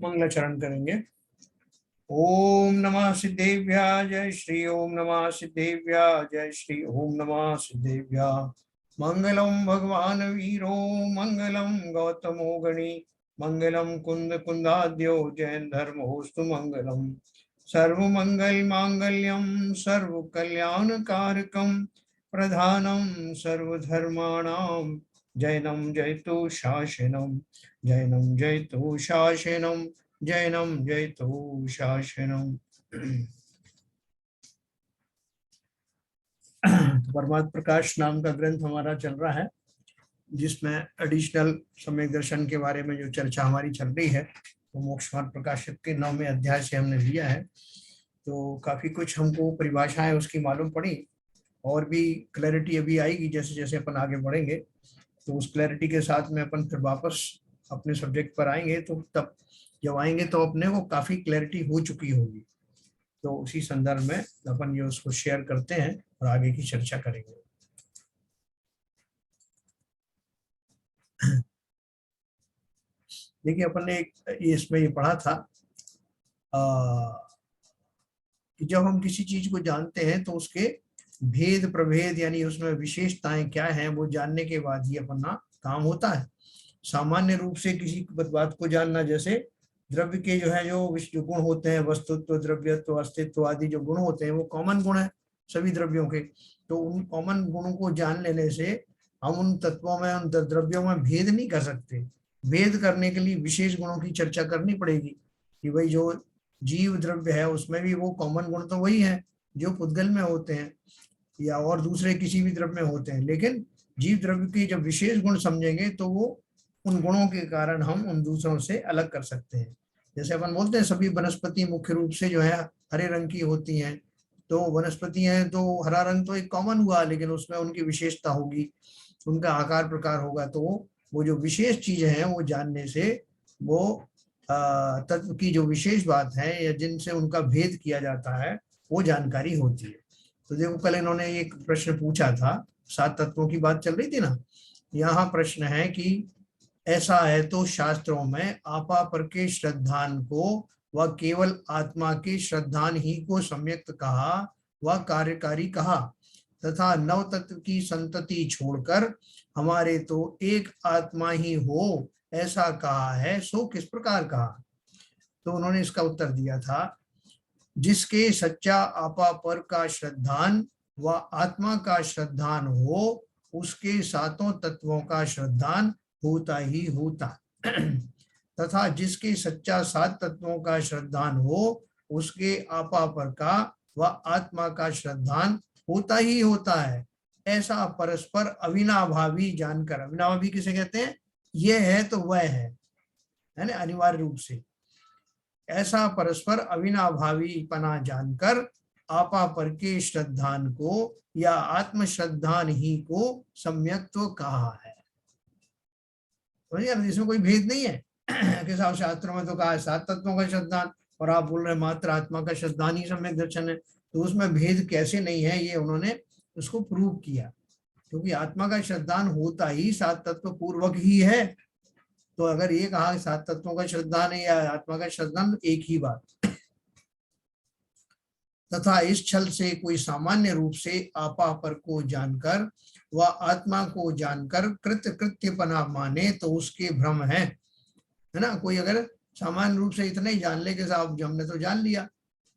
मंगलाचरण करेंगे। ओम नमः सिद्धेभ्याः जय श्री ओम नमः सिद्धेभ्याः जय श्री ओम नमः सिद्धेभ्याः। मंगलम भगवान वीरो मंगलम गौतमो गणी मंगलम कुंद कुंदाद्यो जैन धर्मोस्तु मंगलम। सर्वमंगल मांगल्यम सर्व कल्याण कारकम प्रधानम सर्वधर्माणाम जैनम जयतु शासनम जैनम जयतु शासनम जैनम जयतु शासनम। तो परमात्म प्रकाश नाम का ग्रंथ हमारा चल रहा है, जिसमें एडिशनल सम्यक दर्शन के बारे में जो चर्चा हमारी चल रही है वो मोक्ष मार्ग प्रकाशित के 9वें अध्याय से हमने लिया है। तो काफी कुछ हमको परिभाषाएं उसकी मालूम पड़ी और भी क्लैरिटी अभी आएगी जैसे जैसे अपन आगे बढ़ेंगे। तो उस क्लैरिटी के साथ में अपन फिर वापस अपने सब्जेक्ट पर आएंगे, तो तब जब आएंगे तो अपने को काफी क्लैरिटी हो चुकी होगी। तो उसी संदर्भ में अपन ये उसको शेयर करते हैं और आगे की चर्चा करेंगे। देखिए अपन ने इसमें ये पढ़ा था कि जब हम किसी चीज को जानते हैं तो उसके भेद प्रभेद यानी उसमें विशेषताएं क्या हैं वो जानने के बाद ही अपना काम होता है। सामान्य रूप से किसी बात को जानना, जैसे द्रव्य के जो है जो गुण होते हैं, वस्तुत्व, द्रव्यत्व, अस्तित्व आदि जो गुण होते हैं वो कॉमन गुण है सभी द्रव्यों के। तो उन कॉमन गुणों को जान लेने से हम उन तत्वों में, उन द्रव्यों में भेद नहीं कर सकते। भेद करने के लिए विशेष गुणों की चर्चा करनी पड़ेगी कि भाई जो जीव द्रव्य है उसमें भी वो कॉमन गुण तो वही है जो पुद्गल में होते हैं या और दूसरे किसी भी द्रव्य में होते हैं, लेकिन जीव द्रव्य के जब विशेष गुण समझेंगे तो वो उन गुणों के कारण हम उन दूसरों से अलग कर सकते हैं। जैसे अपन बोलते हैं सभी वनस्पति मुख्य रूप से जो है हरे रंग की होती हैं, तो वनस्पति हैं तो हरा रंग तो एक कॉमन हुआ, लेकिन उसमें उनकी विशेषता होगी, उनका आकार प्रकार होगा। तो वो जो विशेष चीजें हैं वो जानने से वो तत्व की जो विशेष बात है या जिनसे उनका भेद किया जाता है वो जानकारी होती है। तो देखो कल इन्होंने एक प्रश्न पूछा था, 7 तत्वों की बात चल रही थी ना। यहाँ प्रश्न है कि ऐसा है तो शास्त्रों में आपा पर के श्रद्धान को व केवल आत्मा के श्रद्धान ही को सम्यक्त कहा व कार्यकारी कहा, तथा नव तत्व की संतति छोड़कर हमारे तो एक आत्मा ही हो ऐसा कहा है, सो किस प्रकार कहा। तो उन्होंने इसका उत्तर दिया था, जिसके सच्चा आपा पर का श्रद्धान व आत्मा का श्रद्धान हो उसके सातों तत्वों का श्रद्धान होता ही होता तथा जिसके सच्चा 7 तत्वों का श्रद्धान हो उसके आपा पर का व आत्मा का श्रद्धान होता ही होता है। ऐसा परस्पर अविनाभावी जानकर, अविनाभावी किसे कहते हैं, ये है तो वह है ना, अनिवार्य रूप से ऐसा परस्पर अविनाभावी पना जानकर आपा पर के श्रद्धान को या आत्म श्रद्धान ही को सम्यक्त्व कहा है। तो इसमें कोई भेद नहीं है कि साहब शास्त्रों में तो कहा है 7 तत्वों का श्रद्धान और आप बोल रहे हैं मात्र आत्मा का श्रद्धान ही सम्यक दर्शन है, तो उसमें भेद कैसे नहीं है, ये उन्होंने उसको प्रूव किया। क्योंकि आत्मा का श्रद्धान होता ही 7 तत्व पूर्वक ही है। तो अगर ये कहा 7 तत्वों का श्रद्धान है या आत्मा का श्रद्धान, एक ही बात। तथा इस छल से कोई सामान्य रूप से आपा पर को जानकर व आत्मा को जानकर कृत्यपना माने तो उसके भ्रम है ना। कोई अगर सामान्य रूप से इतना ही जान ले कि साहब हमने तो जान लिया,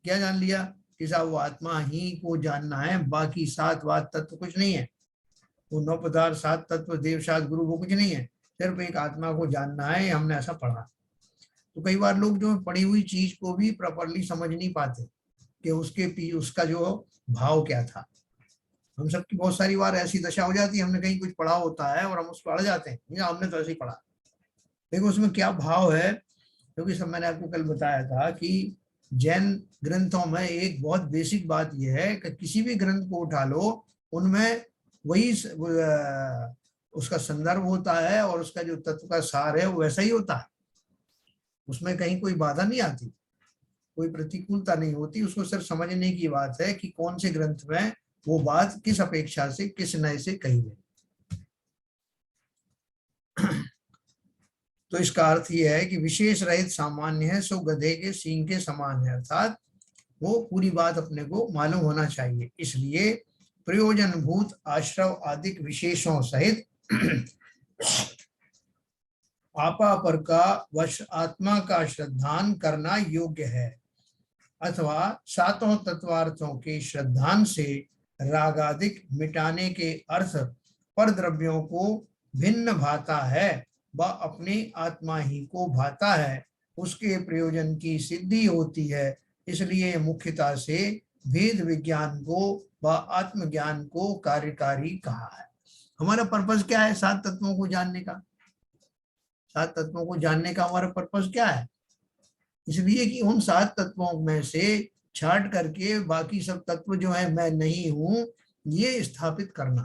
क्या जान लिया कि साहब वो आत्मा ही को जानना है, बाकी 7 वाद तत्व कुछ नहीं है, वो 9 पदार्थ 7 तत्व देव शाद गुरु वो कुछ नहीं है, सिर्फ एक आत्मा को जानना है, हमने ऐसा पढ़ा। तो कई बार लोग जो पढ़ी हुई चीज को भी प्रॉपरली समझ नहीं पाते कि उसका जो भाव क्या था। हम सबकी बहुत सारी बार ऐसी दशा हो जाती है, हमने कहीं कुछ पढ़ा होता है और हम उसको अड़ जाते हैं, हमने तो ऐसे ही पढ़ा, देखो उसमें क्या भाव है। क्योंकि सब मैंने आपको कल बताया था कि जैन ग्रंथों में एक बहुत बेसिक बात यह है कि किसी भी ग्रंथ को उठा लो उनमें वही उसका संदर्भ होता है और उसका जो तत्व का सार है वो वैसा ही होता है, उसमें कहीं कोई बाधा नहीं आती, कोई प्रतिकूलता नहीं होती। उसको सिर्फ समझने की बात है कि कौन से ग्रंथ में वो बात किस अपेक्षा से किस नए से कही है। तो इसका अर्थ यह है कि विशेष रहित सामान्य है, सो गधे के सींग के समान है, अर्थात वो पूरी बात अपने को मालूम होना चाहिए। इसलिए प्रयोजनभूत आश्रव आदि विशेषों सहित आपापर का वश आत्मा का श्रद्धान करना योग्य है, अथवा सातों तत्वार्थों के श्रद्धान से रागादिक मिटाने के अर्थ पर द्रव्यों को भिन्न भाता है, वह अपनी आत्मा ही को भाता है, उसके प्रयोजन की सिद्धि होती है। इसलिए मुख्यता से भेद विज्ञान को व आत्मज्ञान को कार्यकारी कहा है। हमारा पर्पस क्या है सात तत्वों को जानने का? सात तत्वों को जानने का हमारा पर्पस क्या है? इसलिए कि उन सात तत्वों में से छांट करके बाकी सब तत्व जो है मैं नहीं हूं, ये स्थापित करना।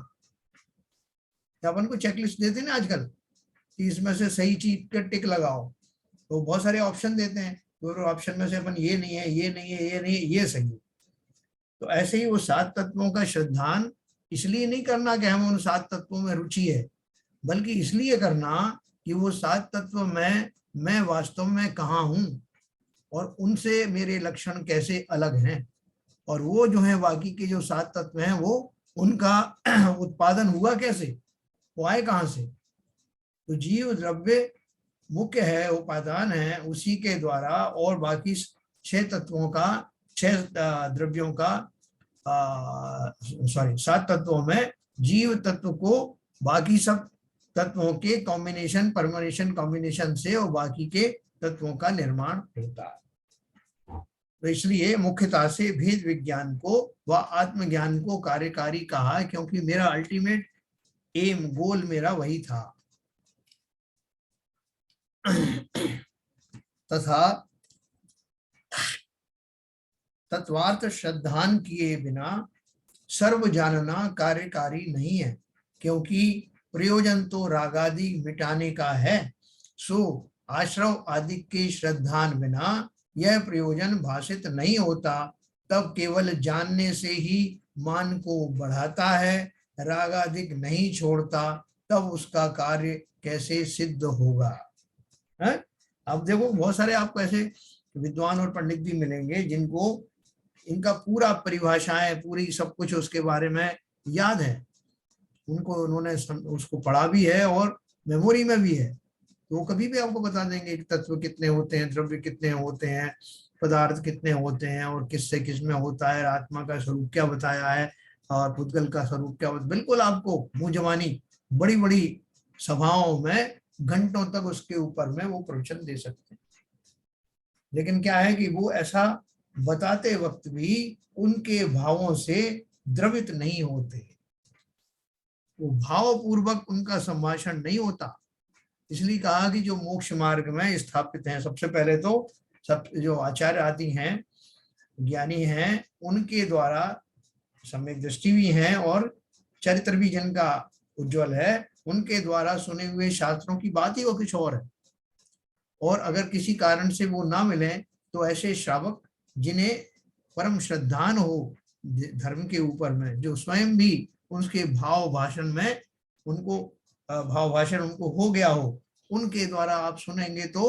अपन को चेकलिस्ट देते हैं ना आजकल कि इसमें से सही चीज का टिक लगाओ, तो बहुत सारे ऑप्शन देते हैं, तो ऑप्शन में से अपन ये नहीं है, ये नहीं है, ये नहीं है, ये सही है। तो ऐसे ही वो सात तत्वों का श्रद्धान इसलिए नहीं करना कि हमें उन सात तत्वों में रुचि है, बल्कि इसलिए करना कि वो सात तत्व मैं वास्तव में कहाँ हूँ और उनसे मेरे लक्षण कैसे अलग हैं, और वो जो है बाकी के जो सात तत्व हैं वो उनका उत्पादन हुआ कैसे, वो आए कहाँ से। तो जीव द्रव्य मुख्य है, उपादान है, उसी के द्वारा और बाकी छह तत्वों का, छह द्रव्यों का सात तत्वों में जीव तत्व को बाकी सब तत्वों के कॉम्बिनेशन परमुटेशन कॉम्बिनेशन से और बाकी के तत्वों का निर्माण होता है। तो इसलिए मुख्यता से भेद विज्ञान को व आत्मज्ञान को कार्यकारी कहा, क्योंकि मेरा अल्टीमेट एम गोल मेरा वही था। तथा तत्वार्थ श्रद्धान किए बिना सर्व जानना कार्यकारी नहीं है, क्योंकि प्रयोजन तो रागादि मिटाने का है, सो आश्रव आदि के श्रद्धान बिना यह प्रयोजन भाषित नहीं होता। तब केवल जानने से ही मान को बढ़ाता है, रागादिक नहीं छोड़ता, तब उसका कार्य कैसे सिद्ध होगा है? अब देखो बहुत सारे आपको ऐसे विद्वान और पंडित भी मिलेंगे जिनको इनका पूरा परिभाषाएं पूरी सब कुछ उसके बारे में याद है, उनको उन्होंने उसको पढ़ा भी है और मेमोरी में भी है, तो वो कभी भी आपको बता देंगे कि तत्व कितने होते हैं, द्रव्य कितने होते हैं, पदार्थ कितने होते हैं और किससे किसमें होता है, आत्मा का स्वरूप क्या बताया है और पुद्गल का स्वरूप क्या होता है। बिल्कुल आपको मुंह जवानी बड़ी बड़ी सभाओं में घंटों तक उसके ऊपर में वो प्रवचन दे सकते हैं। लेकिन क्या है कि वो ऐसा बताते वक्त भी उनके भावों से द्रवित नहीं होते, वो भावपूर्वक उनका संभाषण नहीं होता। इसलिए कहा कि जो मोक्ष मार्ग में स्थापित हैं, सबसे पहले तो सब जो आचार्य आदि हैं, ज्ञानी हैं, उनके द्वारा सम्यक दृष्टि भी है और चरित्र भी जिनका उज्जवल है, उनके द्वारा सुने हुए शास्त्रों की बात ही वो कुछ और है। और अगर किसी कारण से वो ना मिले तो ऐसे श्रावक जिन्हें परम श्रद्धान हो धर्म के ऊपर में, जो स्वयं भी उसके भाव भाषण में उनको भाव भाषण उनको हो गया हो, उनके द्वारा आप सुनेंगे तो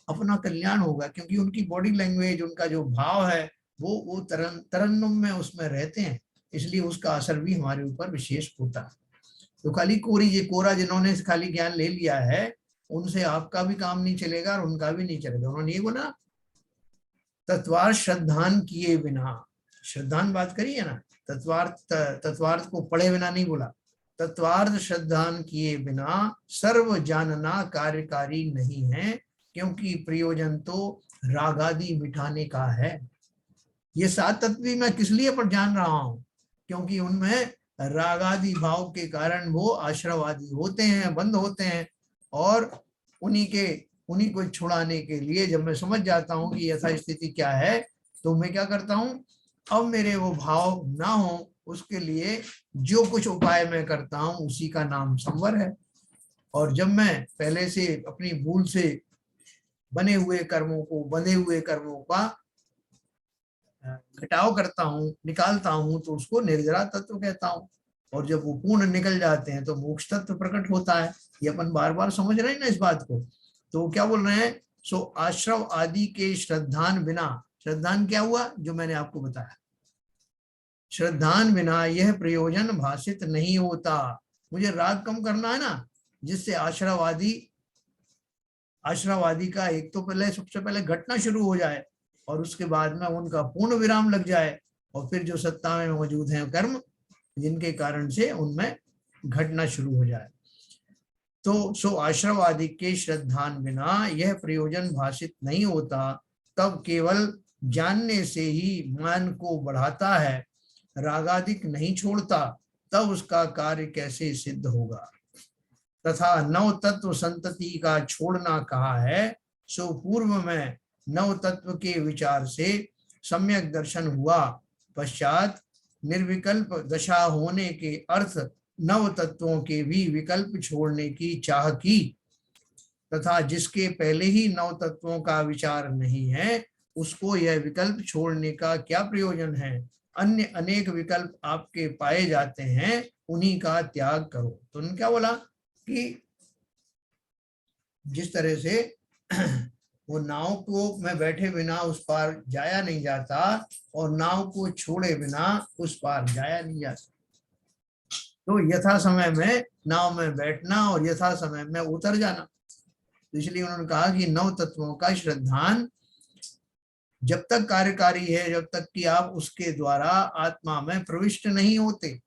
अपना कल्याण होगा, क्योंकि उनकी बॉडी लैंग्वेज, उनका जो भाव है वो तरन्नुम में उसमें रहते हैं, इसलिए उसका असर भी हमारे ऊपर विशेष होता है। तो खाली कोरा जिन्होंने खाली ज्ञान ले लिया है, उनसे आपका भी काम नहीं चलेगा और उनका भी नहीं चलेगा। उन्होंने ये बोला तत्वार्थ श्रद्धान किए बिना, श्रद्धान बात करी है ना, तत्वार्थ को पढ़े बिना नहीं बोला, तत्वार्थ श्रद्धान किए बिना सर्व जानना कार्यकारी नहीं है, क्योंकि प्रयोजन तो रागादि मिटाने का है। ये सात तत्व मैं किस लिए पर जान रहा हूं, क्योंकि उनमें रागादि भाव के कारण वो आश्रवादी होते हैं, बंद होते हैं, और उन्हीं को छुड़ाने के लिए जब मैं समझ जाता हूं कि ऐसा स्थिति क्या है, तो मैं क्या करता हूं, अब मेरे वो भाव ना हो, उसके लिए जो कुछ उपाय मैं करता हूं उसी का नाम संवर है। और जब मैं पहले से अपनी भूल से बने हुए कर्मों को, बंधे हुए कर्मों का घटाव करता हूं, निकालता हूं, तो उसको निर्जरा तत्व कहता हूं। और जब वो पूर्ण निकल जाते हैं तो मोक्ष तत्व प्रकट होता है। ये अपन बार बार समझ रहे हैं ना इस बात को। तो क्या बोल रहे हैं, सो आश्रव आदि के श्रद्धान बिना, श्रद्धान क्या हुआ जो मैंने आपको बताया, श्रद्धान बिना यह प्रयोजन भाषित नहीं होता। मुझे राग कम करना है ना, जिससे आश्रवादी का एक तो पहले सबसे पहले घटना शुरू हो जाए और उसके बाद में उनका पूर्ण विराम लग जाए, और फिर जो सत्ता में मौजूद हैं कर्म जिनके कारण से उनमें घटना शुरू हो जाए। तो सो आश्रवादी के श्रद्धान बिना यह प्रयोजन भाषित नहीं होता, तब केवल जानने से ही मान को बढ़ाता है, रागादिक नहीं छोड़ता, तब उसका कार्य कैसे सिद्ध होगा। तथा नव तत्व संतति का छोड़ना कहा है, सो पूर्व में नव तत्व के विचार से सम्यक दर्शन हुआ, पश्चात निर्विकल्प दशा होने के अर्थ नव तत्वों के भी विकल्प छोड़ने की चाह की, तथा जिसके पहले ही नव तत्वों का विचार नहीं है उसको यह विकल्प छोड़ने का क्या प्रयोजन है। अन्य अनेक विकल्प आपके पाए जाते हैं, उन्हीं का त्याग करो। तो उन्होंने क्या बोला कि जिस तरह से वो नाव को में बैठे बिना उस पार जाया नहीं जाता और नाव को छोड़े बिना उस पार जाया नहीं जाता, तो यथा समय में नाव में बैठना और यथा समय में उतर जाना। तो इसलिए उन्होंने कहा कि नव तत्वों का श्रद्धान जब तक कार्यकारी है, जब तक कि आप उसके द्वारा आत्मा में प्रविष्ट नहीं होते,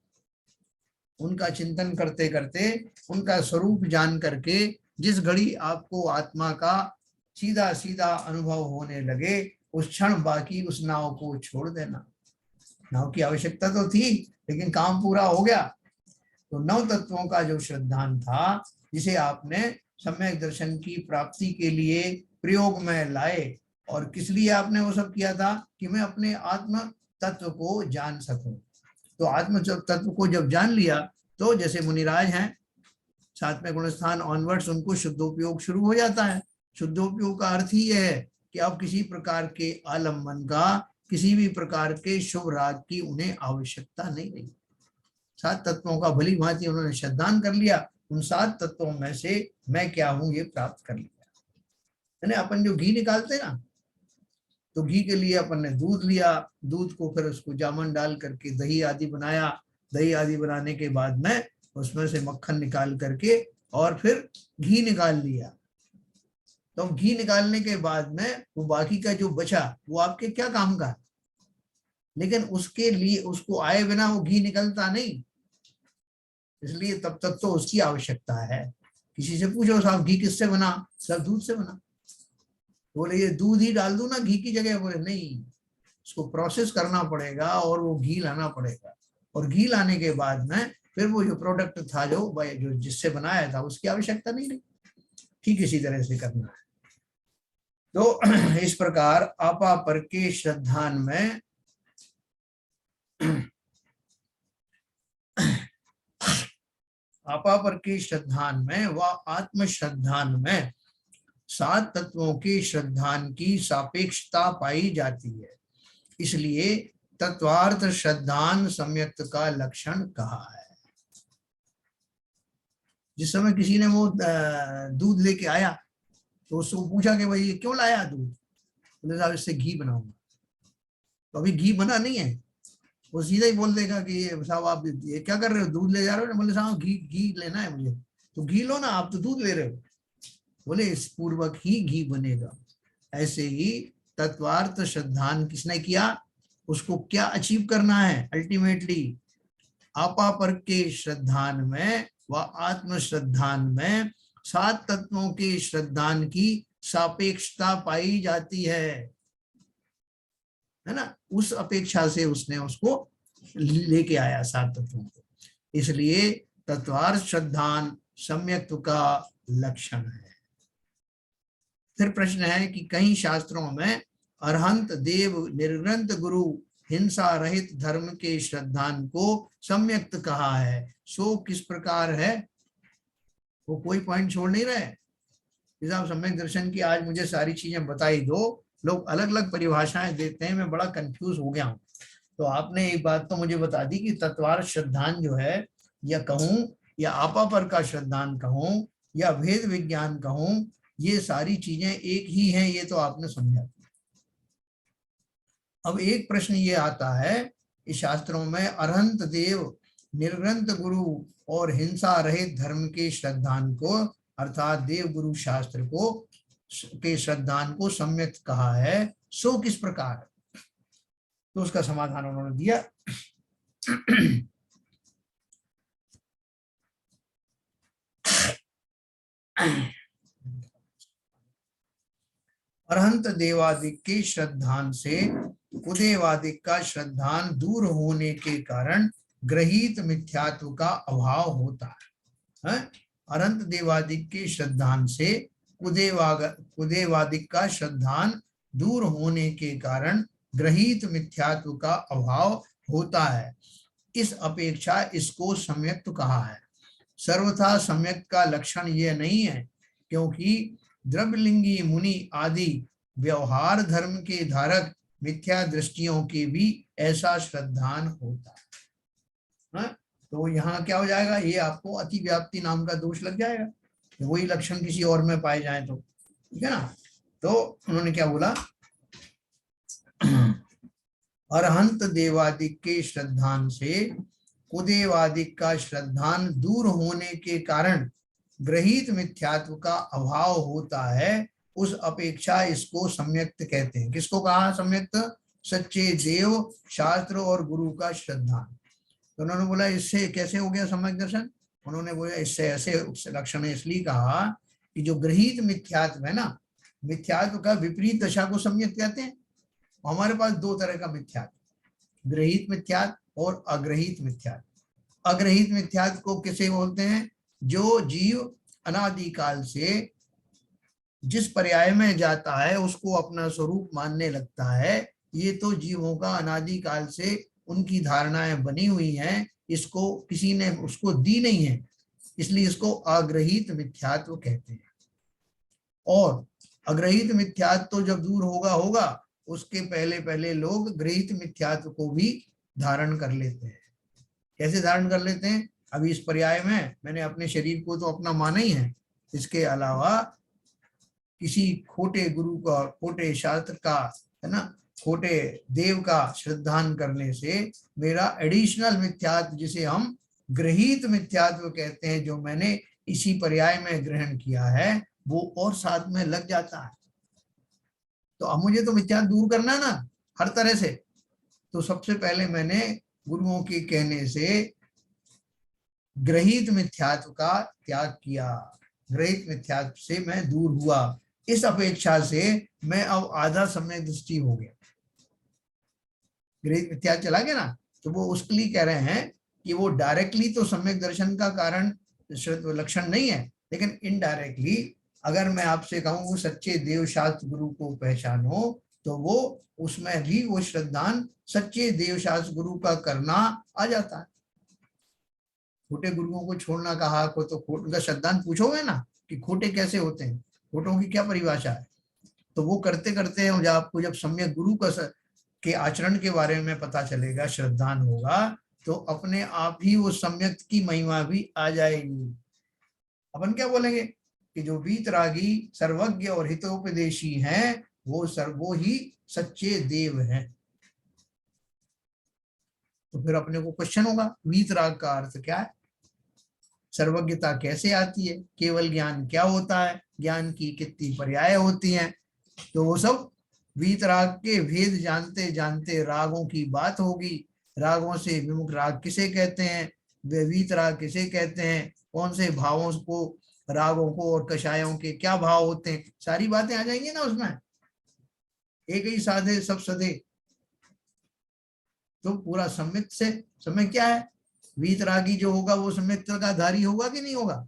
उनका चिंतन करते करते उनका स्वरूप जान करके जिस घड़ी आपको आत्मा का सीधा सीधा अनुभव होने लगे, उस क्षण बाकी उस नाव को छोड़ देना। नाव की आवश्यकता तो थी लेकिन काम पूरा हो गया। तो नव तत्वों का जो श्रद्धान था, जिसे आपने सम्यक दर्शन की प्राप्ति के लिए प्रयोग में लाए, और किस लिए आपने वो सब किया था कि मैं अपने आत्म तत्व को जान सकूं। तो आत्म तत्व को जब जान लिया तो जैसे मुनिराज हैं, सातवें गुणस्थान ऑनवर्ड्स उनको शुद्धोपयोग शुरू हो जाता है। शुद्धोपयोग का अर्थ ही है कि अब किसी प्रकार के आलम्बन का, किसी भी प्रकार के शुभ राग की उन्हें आवश्यकता नहीं रही। 7 तत्वों का भली भांति उन्होंने श्रद्धान कर लिया, उन 7 तत्वों में से मैं क्या हूं ये प्राप्त कर लिया। यानी अपन जो घी निकालते ना, तो घी के लिए अपन ने दूध लिया, दूध को फिर उसको जामुन डाल करके दही आदि बनाया, दही आदि बनाने के बाद में उसमें से मक्खन निकाल करके और फिर घी निकाल लिया। तो घी निकालने के बाद में वो बाकी का जो बचा वो आपके क्या काम का, लेकिन उसके लिए उसको आए बिना वो घी निकलता नहीं, इसलिए तब तक तो उसकी आवश्यकता है। किसी से पूछो साहब घी किससे बना, सब दूध से बना। बोले ये दूध ही डाल दूं ना घी की जगह, बोले नहीं, उसको प्रोसेस करना पड़ेगा और वो घी लाना पड़ेगा, और घी लाने के बाद में फिर वो जो प्रोडक्ट था जो जिससे बनाया था उसकी आवश्यकता नहीं रही। ठीक इसी तरह से करना है। तो इस प्रकार आपा पर के श्रद्धान में आपा पर के श्रद्धान में व आत्म श्रद्धान में 7 तत्वों के श्रद्धान की सापेक्षता पाई जाती है, इसलिए तत्वार्थ श्रद्धान सम्यक्त का लक्षण कहा है। जिस समय किसी ने वो दूध लेके आया तो उसको पूछा कि भाई ये क्यों लाया दूध, बोले साहब इससे घी बनाऊंगा। तो अभी घी बना नहीं है, वो सीधा ही बोल देगा कि ये साहब आप ये क्या कर रहे हो, दूध ले जा रहे हो ना, बोले साहब घी लेना है मुझे। तो घी लो ना, आप तो दूध ले रहे हो। बोले इस पूर्वक ही घी बनेगा। ऐसे ही तत्वार्थ श्रद्धान किसने किया, उसको क्या अचीव करना है, अल्टीमेटली आपा पर के श्रद्धान में व आत्म श्रद्धान में 7 तत्वों के श्रद्धान की सापेक्षता पाई जाती है ना। उस अपेक्षा से उसने उसको लेके आया 7 तत्वों को, इसलिए तत्वार्थ श्रद्धान सम्यक्त्व का लक्षण है। फिर प्रश्न है कि कई शास्त्रों में अरहंत देव निर्ग्रंथ गुरु हिंसा रहित धर्म के श्रद्धान को सम्यक्त कहा है, सो किस प्रकार है, वो कोई पॉइंट छोड़ नहीं रहे। आप सम्यक दर्शन की आज मुझे सारी चीजें बताई दो, लोग अलग अलग परिभाषाएं देते हैं, मैं बड़ा कंफ्यूज हो गया हूँ। तो आपने एक बात तो मुझे बता दी कि तत्वार्थ श्रद्धान जो है, या कहूँ या आपा पर का श्रद्धान कहूँ या भेद विज्ञान कहूँ, ये सारी चीजें एक ही हैं, ये तो आपने समझा। अब एक प्रश्न ये आता है इस शास्त्रों में, अरहंत देव निर्ग्रंथ गुरु और हिंसा रहित धर्म के श्रद्धान को, अर्थात देव गुरु शास्त्र को के श्रद्धान को सम्यक कहा है, सो किस प्रकार। तो उसका समाधान उन्होंने दिया। अरहंत देवादिक के श्रद्धान से कुदेवादिक का श्रद्धान दूर होने के कारण ग्रहित मिथ्यात्व का अभाव होता है। अरहंत देवादिक के श्रद्धान से कुदेवादिक का श्रद्धान दूर होने के कारण ग्रहित मिथ्यात्व का अभाव होता है। इस अपेक्षा इसको सम्यक कहा है। सर्वथा सम्यक का लक्षण यह नहीं है, क्योंकि द्रव्यलिंगी मुनि आदि व्यवहार धर्म के धारक मिथ्या दृष्टियों के भी ऐसा श्रद्धान होता है। तो यहाँ क्या हो जाएगा, ये आपको अति व्याप्ति नाम का दोष लग जाएगा, वही लक्षण किसी और में पाए जाए तो, ठीक है ना। तो उन्होंने क्या बोला, अरहंत देवादिक के श्रद्धान से कुदेवादिक का श्रद्धान दूर होने के कारण ग्रहित मिथ्यात्व का अभाव होता है, उस अपेक्षा इसको सम्यक्त कहते हैं। किसको कहा सम्यक्त? सच्चे देव शास्त्र और गुरु का श्रद्धान। तो उन्होंने बोला इससे कैसे हो गया सम्यक दर्शन। उन्होंने बोला इससे ऐसे लक्षण इसलिए कहा कि जो ग्रहित मिथ्यात्व है ना, मिथ्यात्व का विपरीत दशा को सम्यक कहते हैं। हमारे पास दो तरह का मिथ्यात्व, ग्रहित मिथ्यात्व और अग्रहित मिथ्यात्व। अग्रहित मिथ्यात्व को किसे बोलते हैं? जो जीव अनादिकाल से जिस पर्याय में जाता है उसको अपना स्वरूप मानने लगता है। ये तो जीवों का अनादिकाल से उनकी धारणाएं बनी हुई हैं, इसको किसी ने उसको दी नहीं है, इसलिए इसको अग्रहित मिथ्यात्व कहते हैं। और अग्रहित मिथ्यात्व तो जब दूर होगा उसके पहले पहले लोग गृहीत मिथ्यात्व को भी धारण कर लेते हैं। कैसे धारण कर लेते हैं? अभी इस पर्याय में मैंने अपने शरीर को तो अपना माना ही है, इसके अलावा किसी खोटे गुरु का, खोटे शास्त्र का, है ना, खोटे देव का श्रद्धान करने से मेरा एडिशनल मिथ्यात्व, जिसे हम ग्रहित मिथ्यात्व कहते हैं, जो मैंने इसी पर्याय में ग्रहण किया है, वो और साथ में लग जाता है। तो अब मुझे तो मिथ्यात्व दूर करना है ना हर तरह से। तो सबसे पहले मैंने गुरुओं के कहने से ग्रहित मिथ्यात्व का त्याग किया, ग्रहित मिथ्यात्व से मैं दूर हुआ। इस अपेक्षा से मैं अब आधा सम्यक दृष्टि हो गया। ग्रहित मिथ्यात्व चला गया ना, तो वो उसके लिए कह रहे हैं कि वो डायरेक्टली तो सम्यक दर्शन का कारण लक्षण नहीं है, लेकिन इनडायरेक्टली अगर मैं आपसे कहूँ सच्चे देव शास्त्र गुरु को पहचानो, तो वो उसमें भी वो श्रद्धान सच्चे देव शास्त्र गुरु का करना आ जाता है। खोटे गुरुओं को छोड़ना कहा को, तो उनका श्रद्धान पूछोगे ना कि खोटे कैसे होते हैं, खोटों की क्या परिभाषा है, तो वो करते करते हैं जब आपको जब सम्यक गुरु का के आचरण के बारे में पता चलेगा, श्रद्धान होगा, तो अपने आप ही वो सम्यक की महिमा भी आ जाएगी। अपन क्या बोलेंगे कि जो वीतरागी सर्वज्ञ और हितोपदेशी हैं, वो ही सच्चे देव हैं। तो फिर अपने को क्वेश्चन होगा वीतराग का अर्थ क्या है, सर्वज्ञता कैसे आती है, केवल ज्ञान क्या होता है, ज्ञान की कितनी पर्याय होती हैं। तो वो सब वीतराग के भेद जानते जानते रागों की बात होगी। रागों से विमुख राग किसे कहते हैं, वे वीतराग किसे कहते हैं, कौन से भावों को, रागों को और कषायों के क्या भाव होते हैं, सारी बातें आ जाएंगी ना उसमें। एक ही साधे सब सधे, तो पूरा सम्यक से, सम्यक क्या है, वीतरागी जो होगा वो सम्यक का धारी होगा कि नहीं होगा।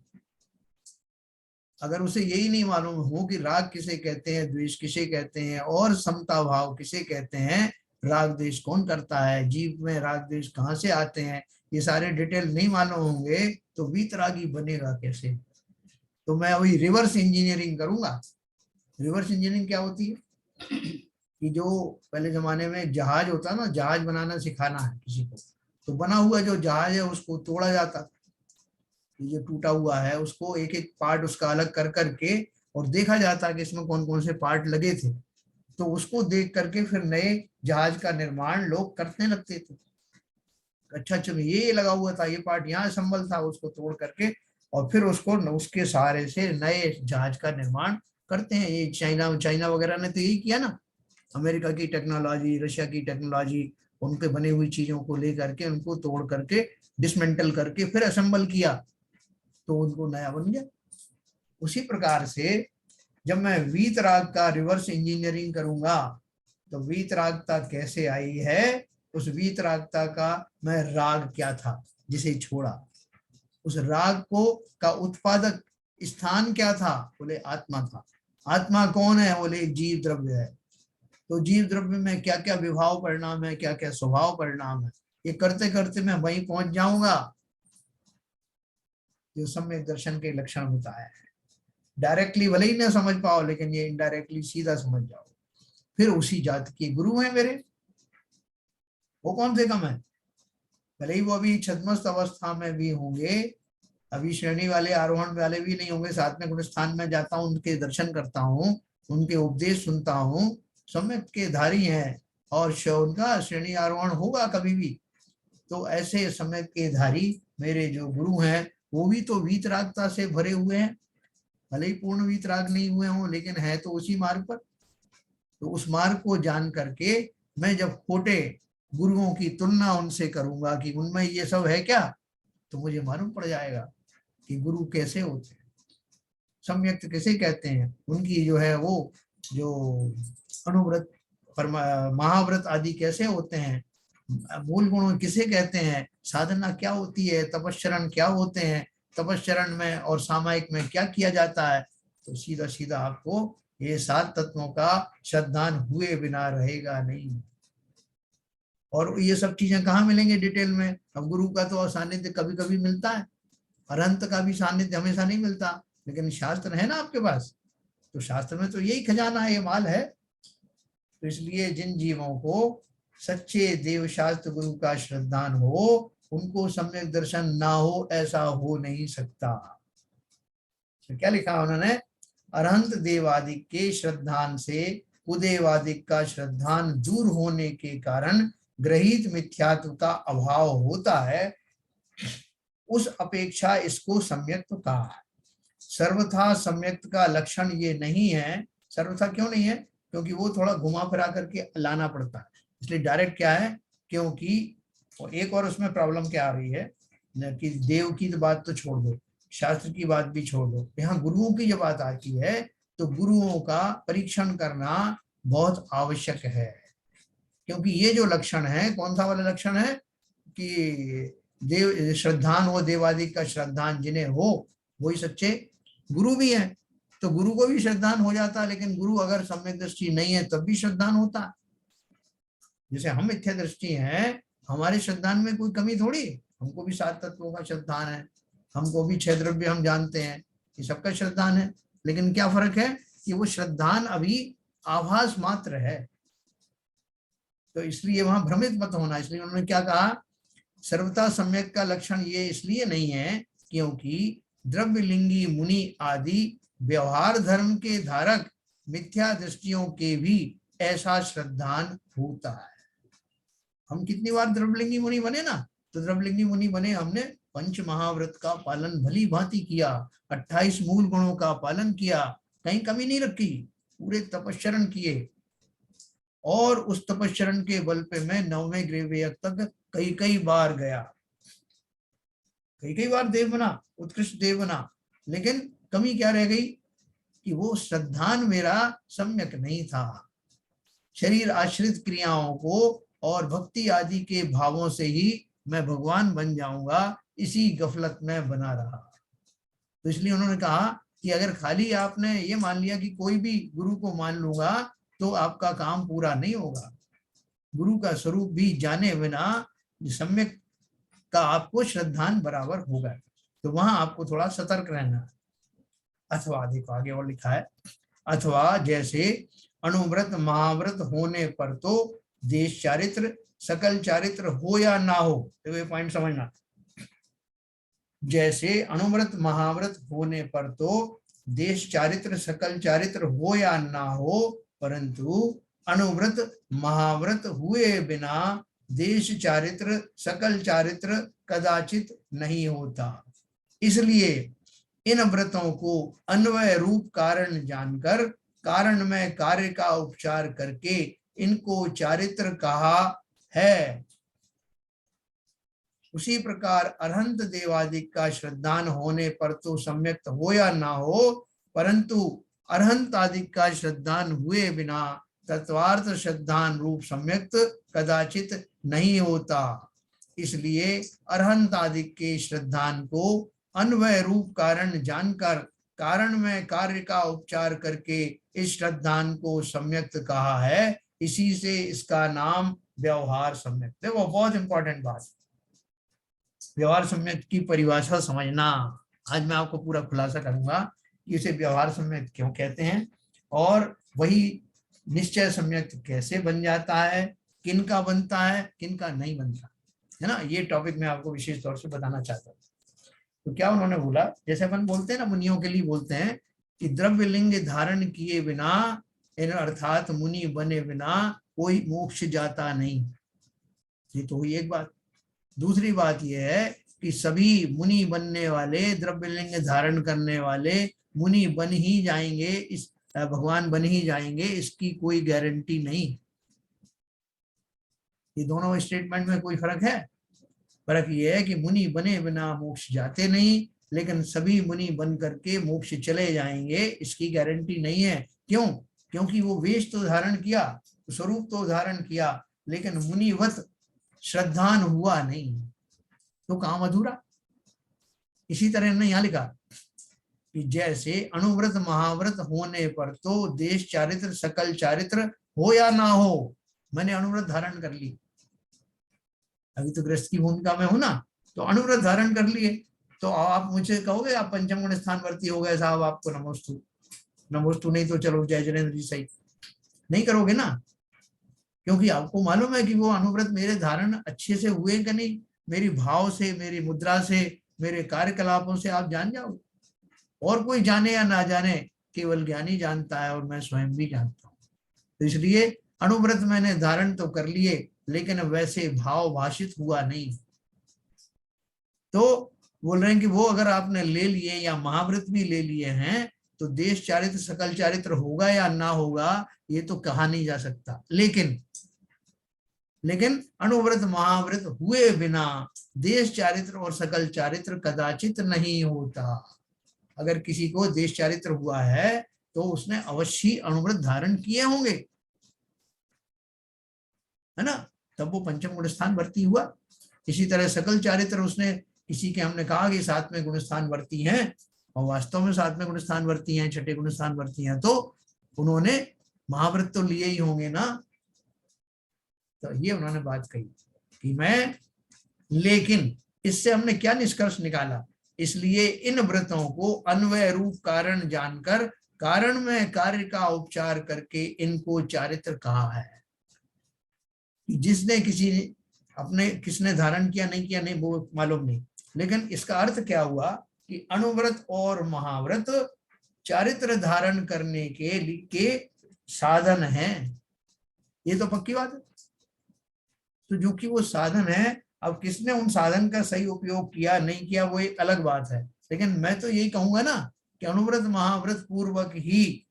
अगर उसे यही नहीं मालूम हो कि राग किसे कहते हैं, द्वेष किसे कहते हैं, और समता भाव किसे कहते हैं, राग द्वेष कौन करता है, जीव में राग द्वेष कहाँ से आते हैं, ये सारे डिटेल नहीं मालूम होंगे तो वीतरागी बनेगा कैसे। तो मैं अभी रिवर्स इंजीनियरिंग करूंगा। रिवर्स इंजीनियरिंग क्या होती है कि जो पहले जमाने में जहाज होता ना, जहाज बनाना सिखाना है किसी को, तो बना हुआ जो जहाज है उसको तोड़ा जाता, जो टूटा हुआ है उसको एक एक पार्ट उसका अलग कर करके और देखा जाता कि इसमें कौन कौन से पार्ट लगे थे, तो उसको देख करके फिर नए जहाज का निर्माण लोग करने लगते थे। अच्छा चलो ये लगा हुआ था, ये पार्ट यहाँ असेंबल था, उसको तोड़ करके और फिर उसको उसके सहारे से नए जहाज का निर्माण करते हैं। ये चाइना चाइना वगैरह ने तो यही किया ना, अमेरिका की टेक्नोलॉजी, रशिया की टेक्नोलॉजी, उनके बनी हुई चीजों को ले करके उनको तोड़ करके डिसमेंटल करके फिर असेंबल किया, तो उनको नया बन गया। उसी प्रकार से जब मैं वीतराग का रिवर्स इंजीनियरिंग करूंगा तो वीतरागता कैसे आई है, उस वीतरागता का मैं राग क्या था जिसे छोड़ा, उस राग को का उत्पादक स्थान क्या था, बोले आत्मा था। आत्मा कौन है, बोले जीव द्रव्य है। तो जीव द्रव्य में क्या क्या विभाव परिणाम है, क्या क्या स्वभाव परिणाम है, ये करते करते मैं वहीं पहुंच जाऊंगा जो सम्यक दर्शन के लक्षण बताया है। डायरेक्टली भले ही ना समझ पाओ, लेकिन ये इनडायरेक्टली सीधा समझ जाओ। फिर उसी जाति के गुरु हैं मेरे, वो कौन से कम है, भले ही वो अभी छद्मस्त अवस्था में भी होंगे, अभी श्रेणी वाले आरोहण वाले भी नहीं होंगे, साथ में गुण स्थान में जाता हूँ, उनके दर्शन करता हूँ, उनके उपदेश सुनता हूँ, सम्यक के धारी हैं और उनका श्रेणी आरोहण होगा कभी भी। तो ऐसे सम्यक के धारी मेरे जो गुरु हैं वो भी तो वीतरागता से भरे हुए हैं, भले ही पूर्ण वीतराग नहीं हुए हों, लेकिन है तो उसी मार्ग पर। तो उस मार्ग को जान करके मैं जब खोटे गुरुओं की तुलना उनसे करूंगा कि उनमें ये सब है क्या, तो मुझे मालूम पड़ जाएगा कि गुरु कैसे होते हैं, सम्यक कैसे कहते हैं, उनकी जो है वो जो अनुव्रत महाव्रत आदि कैसे होते हैं, मूल गुण किसे कहते हैं, साधना क्या होती है, तपस्चरण क्या होते हैं, तपस्चरण में और सामायिक में क्या किया जाता है। तो सीधा सीधा आपको ये 7 तत्वों का श्रद्धान हुए बिना रहेगा नहीं। और ये सब चीजें कहाँ मिलेंगे डिटेल में, अब गुरु का तो सानिध्य कभी कभी मिलता है, अरंत का भी सानिध्य हमेशा नहीं मिलता, लेकिन शास्त्र है ना आपके पास, तो शास्त्र में तो यही खजाना है, ये माल है। तो इसलिए जिन जीवों को सच्चे देव शास्त्र गुरु का श्रद्धान हो, उनको सम्यक दर्शन ना हो ऐसा हो नहीं सकता। तो क्या लिखा उन्होंने, अरहंत देवादिक के श्रद्धान से कुदेवादिक का श्रद्धान दूर होने के कारण ग्रहित मिथ्यात्व का अभाव होता है, उस अपेक्षा इसको सम्यक्त्व कहा है। सर्वथा सम्यक्त्व का लक्षण ये नहीं है। सर्वथा क्यों नहीं है, क्योंकि वो थोड़ा घुमा फिरा करके लाना पड़ता है, इसलिए डायरेक्ट क्या है, क्योंकि एक और उसमें प्रॉब्लम क्या आ रही है कि देव की तो बात तो छोड़ दो, शास्त्र की बात भी छोड़ दो, यहाँ गुरुओं की जब बात आती है तो गुरुओं का परीक्षण करना बहुत आवश्यक है। क्योंकि ये जो लक्षण है, कौन सा वाला लक्षण है कि देव श्रद्धान हो, देवादिक का श्रद्धान जिन्हें हो वही सच्चे गुरु भी हैं। तो गुरु को भी श्रद्धान हो जाता, लेकिन गुरु अगर सम्यक दृष्टि नहीं है तब भी श्रद्धान होता। जैसे हम मिथ्या दृष्टि हैं, हमारे श्रद्धान में कोई कमी थोड़ी, हमको भी 7 तत्वों का श्रद्धान है, हमको भी 6 द्रव्य हम जानते हैं, ये सबका श्रद्धान है। लेकिन क्या फर्क है कि वो श्रद्धान अभी आभास मात्र है, तो इसलिए वहां भ्रमित मत होना। इसलिए उन्होंने क्या कहा, सर्वथा सम्यक का लक्षण ये इसलिए नहीं है क्योंकि द्रव्यलिंगी मुनि आदि व्यवहार धर्म के धारक मिथ्या दृष्टियों के भी ऐसा श्रद्धान होता है। हम कितनी बार द्रव्यलिंगी मुनि बने ना, तो द्रव्यलिंगी मुनि बने, हमने पंच महाव्रत का पालन भली भांति किया, 28 मूल गुणों का पालन किया, कहीं कमी नहीं रखी, पूरे तपस्चरण किए, और उस तपस्चरण के बल पे मैं 9वें ग्रेवयक तक कई कई बार गया, कई कई बार देव बना, उत्कृष्ट देव बना। लेकिन कमी क्या रह गई कि वो श्रद्धान मेरा सम्यक नहीं था। शरीर आश्रित क्रियाओं को और भक्ति आदि के भावों से ही मैं भगवान बन जाऊंगा, इसी गफलत में बना रहा। तो इसलिए उन्होंने कहा कि अगर खाली आपने ये मान लिया कि कोई भी गुरु को मान लूंगा तो आपका काम पूरा नहीं होगा। गुरु का स्वरूप भी जाने बिना सम्यक का आपको श्रद्धान बराबर होगा, तो वहां आपको थोड़ा सतर्क रहना है। अथवा देखो आगे और लिखा है, अथवा जैसे अनुव्रत महाव्रत होने पर तो देश चारित्र सकल चारित्र हो या ना हो, तो ये पॉइंट समझना। जैसे अनुव्रत महाव्रत होने पर तो देश चारित्र सकल चारित्र हो या ना हो, परंतु अनुव्रत महाव्रत हुए बिना देश चारित्र सकल चारित्र कदाचित नहीं होता। इसलिए इन व्रतों को अन्वय रूप कारण जानकर कारण में कार्य का उपचार करके इनको चारित्र कहा है। उसी प्रकार अरहंत देवादिक का श्रद्धान होने पर तो सम्यक्त हो या ना हो, परंतु अरहंत आदिक का श्रद्धान हुए बिना तत्वार्थ श्रद्धान रूप सम्यक्त कदाचित नहीं होता। इसलिए अरहंत आदिक के श्रद्धान को अन्वय रूप कारण जानकर कारण में कार्य का उपचार करके इस श्रद्धान को सम्यक्त कहा है। इसी से इसका नाम व्यवहार सम्यक। देखो बहुत इंपॉर्टेंट बात, व्यवहार सम्यक की परिभाषा समझना। आज मैं आपको पूरा खुलासा करूंगा कि इसे व्यवहार सम्यक क्यों कहते हैं और वही निश्चय सम्यक कैसे बन जाता है, किनका बनता है किनका नहीं बनता है ना। ये टॉपिक मैं आपको विशेष तौर से बताना चाहता हूँ। तो क्या उन्होंने बोला, जैसे अपन बोलते हैं ना, मुनियों के लिए बोलते हैं कि द्रव्य लिंग धारण किए बिना अर्थात मुनि बने बिना कोई मोक्ष जाता नहीं। ये तो हुई एक बात। दूसरी बात यह है कि सभी मुनि बनने वाले, द्रव्य लिंग धारण करने वाले मुनि बन ही जाएंगे, इस भगवान बन ही जाएंगे, इसकी कोई गारंटी नहीं। ये दोनों स्टेटमेंट में कोई फर्क है? फर्क ये है कि मुनि बने बिना मोक्ष जाते नहीं, लेकिन सभी मुनि बन करके मोक्ष चले जाएंगे, इसकी गारंटी नहीं है। क्यों? क्योंकि वो वेश तो धारण किया, स्वरूप तो धारण किया, लेकिन मुनिवत श्रद्धान हुआ नहीं, तो काम अधूरा। इसी तरह ने यहाँ लिखा कि जैसे अणुव्रत महाव्रत होने पर तो देश चारित्र सकल चारित्र हो या ना हो, मैंने अणुव्रत धारण कर ली, अभी तो गृहस्थ की भूमिका में हूं ना, तो अणुव्रत धारण कर लिए, तो आप मुझे कहोगे आप पंचम गुण स्थान वर्ती हो गए साहब, आपको नमोस्तु। नमोस्तु नहीं तो चलो जय जनेन्द्र जी सही, नहीं करोगे ना, क्योंकि आपको मालूम है कि वो अनुव्रत मेरे धारण अच्छे से हुए कि नहीं, मेरी भाव से, मेरी मुद्रा से, मेरे कार्यकलापों से आप जान जाओ। और कोई जाने या ना जाने, केवल ज्ञानी जानता है और मैं स्वयं भी जानता हूँ। तो इसलिए अनुव्रत मैंने धारण तो कर लिए, लेकिन वैसे भाव भाषित हुआ नहीं। तो बोल रहे हैं कि वो अगर आपने ले लिए या महाव्रत भी ले लिए हैं, तो देश चारित्र सकल चारित्र होगा या ना होगा ये तो कहा नहीं जा सकता, लेकिन अनुव्रत महाव्रत हुए बिना देश चारित्र और सकल चारित्र कदाचित नहीं होता। अगर किसी को देश चारित्र हुआ है तो उसने अवश्य अनुव्रत धारण किए होंगे, है ना, तब वो पंचम गुण स्थान वर्ती हुआ। इसी तरह सकल चारित्र उसने किसी के, हमने कहा कि 7वें गुण स्थान वर्ती हैं और वास्तव में 7वें गुण स्थान वर्ती हैं, 6ठे गुण स्थान वर्ती हैं, तो उन्होंने महाव्रत तो लिए ही होंगे ना। तो ये उन्होंने बात कही कि मैं, लेकिन इससे हमने क्या निष्कर्ष निकाला, इसलिए इन व्रतों को अन्वय रूप कारण जानकर कारण में कार्य का उपचार करके इनको चारित्र कहा है। जिसने किसी अपने किसने धारण किया नहीं किया नहीं वो मालूम नहीं, लेकिन इसका अर्थ क्या हुआ कि अनुव्रत और महाव्रत चारित्र धारण करने के साधन हैं, ये तो पक्की बात है। तो जो कि वो साधन है, अब किसने उन साधन का सही उपयोग किया नहीं किया वो एक अलग बात है, लेकिन मैं तो यही कहूंगा ना कि अनुव्रत महाव्रत पूर्वक ही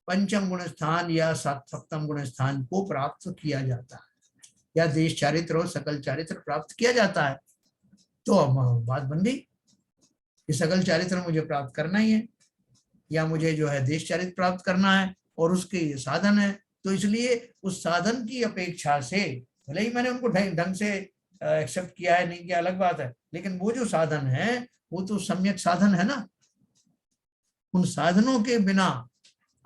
पंचम गुण स्थान या सप्तम गुण स्थान को प्राप्त किया जाता है, या देश चारित्र और सकल चारित्र प्राप्त किया जाता है। तो अब बात बन गई कि सकल चारित्र मुझे प्राप्त करना ही है, या मुझे जो है देश चारित्र प्राप्त करना है, और उसके ये साधन है। तो इसलिए उस साधन की अपेक्षा से, भले ही मैंने उनको ढंग से एक्सेप्ट किया है नहीं किया अलग बात है, लेकिन वो जो साधन है वो तो सम्यक साधन है ना। उन साधनों के बिना,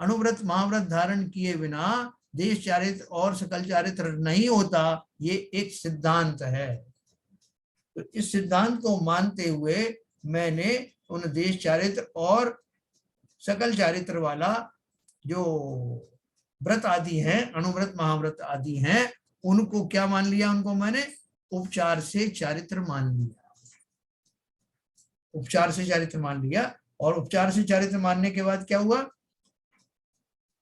अनुव्रत महाव्रत धारण किए बिना देश चारित्र और सकल चारित्र नहीं होता, ये एक सिद्धांत है। तो इस सिद्धांत को मानते हुए मैंने उन देश चारित्र और सकल चारित्र वाला जो व्रत आदि हैं, अनुव्रत महाव्रत आदि हैं, उनको क्या मान लिया, उनको मैंने उपचार से चारित्र मान लिया, उपचार से चारित्र मान लिया। और उपचार से चारित्र मानने के बाद क्या हुआ?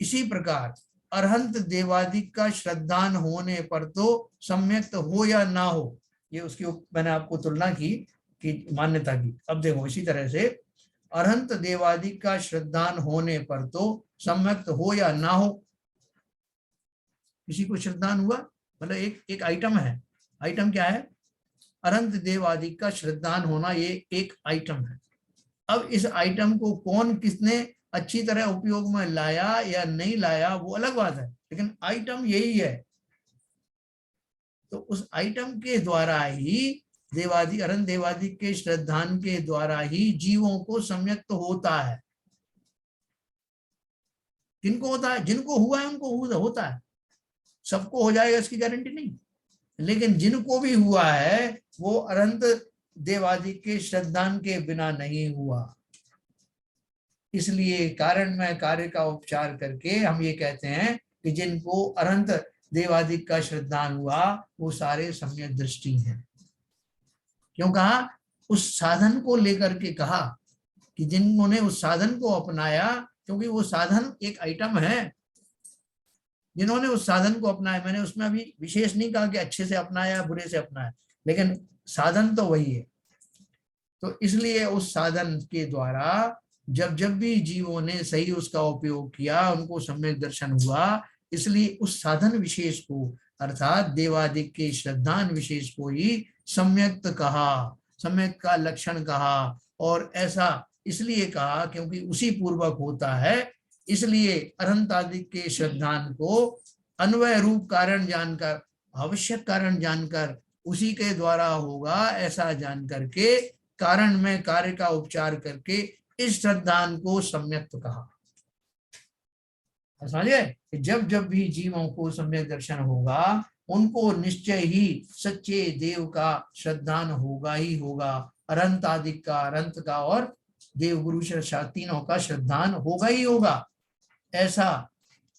इसी प्रकार अरहंत देवादिक का श्रद्धान होने पर तो सम्यक्त हो या ना हो, ये उसकी मैंने आपको तुलना की कि मान्यता की। अब देखो इसी तरह से अरहंत देवादिक का श्रद्धान होने पर तो सम्यक्त हो या ना हो, किसी को श्रद्धान हुआ मतलब एक आइटम है। आइटम क्या है? अरहंत देवादिक का श्रद्धान होना, ये एक आइटम है। अब इस आइटम को कौन किसने अच्छी तरह उपयोग में लाया या नहीं लाया वो अलग बात है, लेकिन आइटम यही है। तो उस आइटम के द्वारा ही देवादि अरहंत देवादिक के श्रद्धान के द्वारा ही जीवों को सम्यक्त होता है। किनको होता है? जिनको हुआ है उनको होता है। सबको हो जाएगा इसकी गारंटी नहीं, लेकिन जिनको भी हुआ है वो अरहंत देवादिक के श्रद्धान के बिना नहीं हुआ। इसलिए कारण में कार्य का उपचार करके हम ये कहते हैं कि जिनको अरहंत देवादिक का श्रद्धान हुआ वो सारे सम्यक दृष्टि हैं। क्यों कहा? उस साधन को लेकर के कहा कि जिन्होंने उस साधन को अपनाया, क्योंकि वो साधन एक आइटम है। जिन्होंने उस साधन को अपनाया, मैंने उसमें अभी विशेष नहीं कहा कि अच्छे से अपनाया बुरे से अपनाया, लेकिन साधन तो वही है। तो इसलिए उस साधन के द्वारा जब जब भी जीवों ने सही उसका उपयोग किया उनको सम्यक दर्शन हुआ। इसलिए उस साधन विशेष को अर्थात देवादिक के श्रद्धान विशेष को ही सम्यक्त कहा, सम्यक का लक्षण कहा। और ऐसा इसलिए कहा क्योंकि उसी पूर्वक होता है। इसलिए अरहंतादिक के श्रद्धान को अन्वय रूप कारण जानकर, आवश्यक कारण जानकर, उसी के द्वारा होगा ऐसा जान करके कारण में कार्य का उपचार करके इस श्रद्धान को सम्यक कहा। समझे? जब जब भी जीवों को सम्यक दर्शन होगा उनको निश्चय ही सच्चे देव का श्रद्धान होगा ही होगा। अरहंत आदिक का, अरहंत का और देव गुरु तीनों का श्रद्धान होगा ही होगा। ऐसा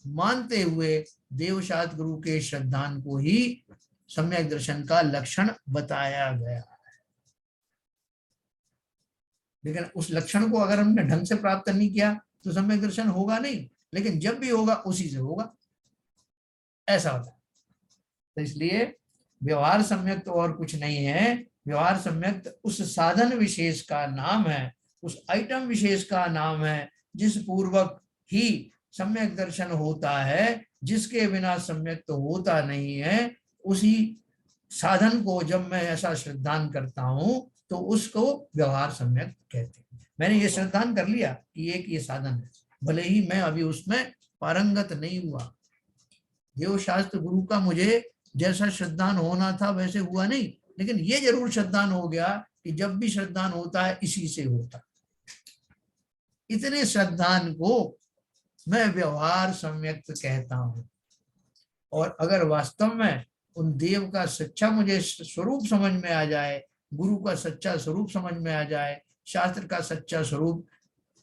मानते हुए देवशास्त्र गुरु के श्रद्धान को ही सम्यक दर्शन का लक्षण बताया गया है। लेकिन उस लक्षण को अगर हमने ढंग से प्राप्त नहीं किया तो सम्यक दर्शन होगा नहीं, लेकिन जब भी होगा उसी से होगा, ऐसा होता है। तो इसलिए व्यवहार सम्यक तो और कुछ नहीं है। व्यवहार सम्यक उस साधन विशेष का नाम है, उस आइटम विशेष का नाम है जिस पूर्वक ही सम्यक दर्शन होता है, जिसके बिना सम्यक तो होता नहीं है। उसी साधन को जब मैं ऐसा श्रद्धान करता हूं तो उसको व्यवहार सम्यक कहते हैं। मैंने ये श्रद्धान कर लिया कि एक ये साधन है, भले ही मैं अभी उसमें पारंगत नहीं हुआ। देव शास्त्र गुरु का मुझे जैसा श्रद्धान होना था वैसे हुआ नहीं, लेकिन ये जरूर श्रद्धान हो गया कि जब भी श्रद्धान होता है इसी से होता। इतने श्रद्धान को मैं व्यवहार सम्यक कहता हूं। और अगर वास्तव में उन देव का सच्चा मुझे स्वरूप समझ में आ जाए, गुरु का सच्चा स्वरूप समझ में आ जाए, शास्त्र का सच्चा स्वरूप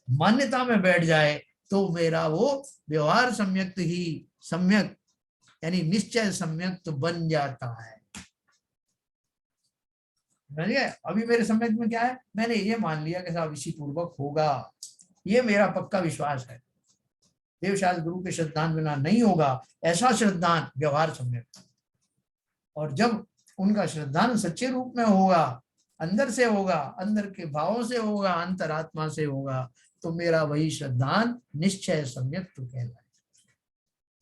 मान्यता में बैठ जाए, तो मेरा वो व्यवहार सम्यक ही सम्यक यानी निश्चय सम्यक बन जाता है। अभी मेरे सम्यक में क्या है? मैंने ये मान लिया कि साहब इसी पूर्वक होगा, ये मेरा पक्का विश्वास है। देवशास्त्र गुरु के श्रद्धान बिना नहीं होगा, ऐसा श्रद्धान व्यवहार सम्यक। और जब उनका श्रद्धान सच्चे रूप में होगा, अंदर से होगा, अंदर के भावों से होगा, अंतरात्मा से होगा, तो मेरा वही श्रद्धान निश्चय सम्यक कहलाए।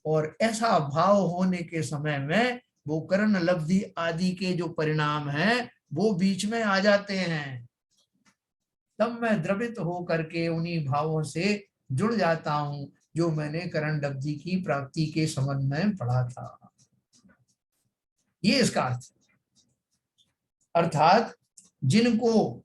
और ऐसा भाव होने के समय में वो कर्ण लब्धि आदि के जो परिणाम है वो बीच में आ जाते हैं। तब मैं द्रवित हो करके उन्हीं भावों से जुड़ जाता हूं जो मैंने कर्ण लब्धि की प्राप्ति के संबंध में पढ़ा था। ये इसका अर्थ। अर्थात जिनको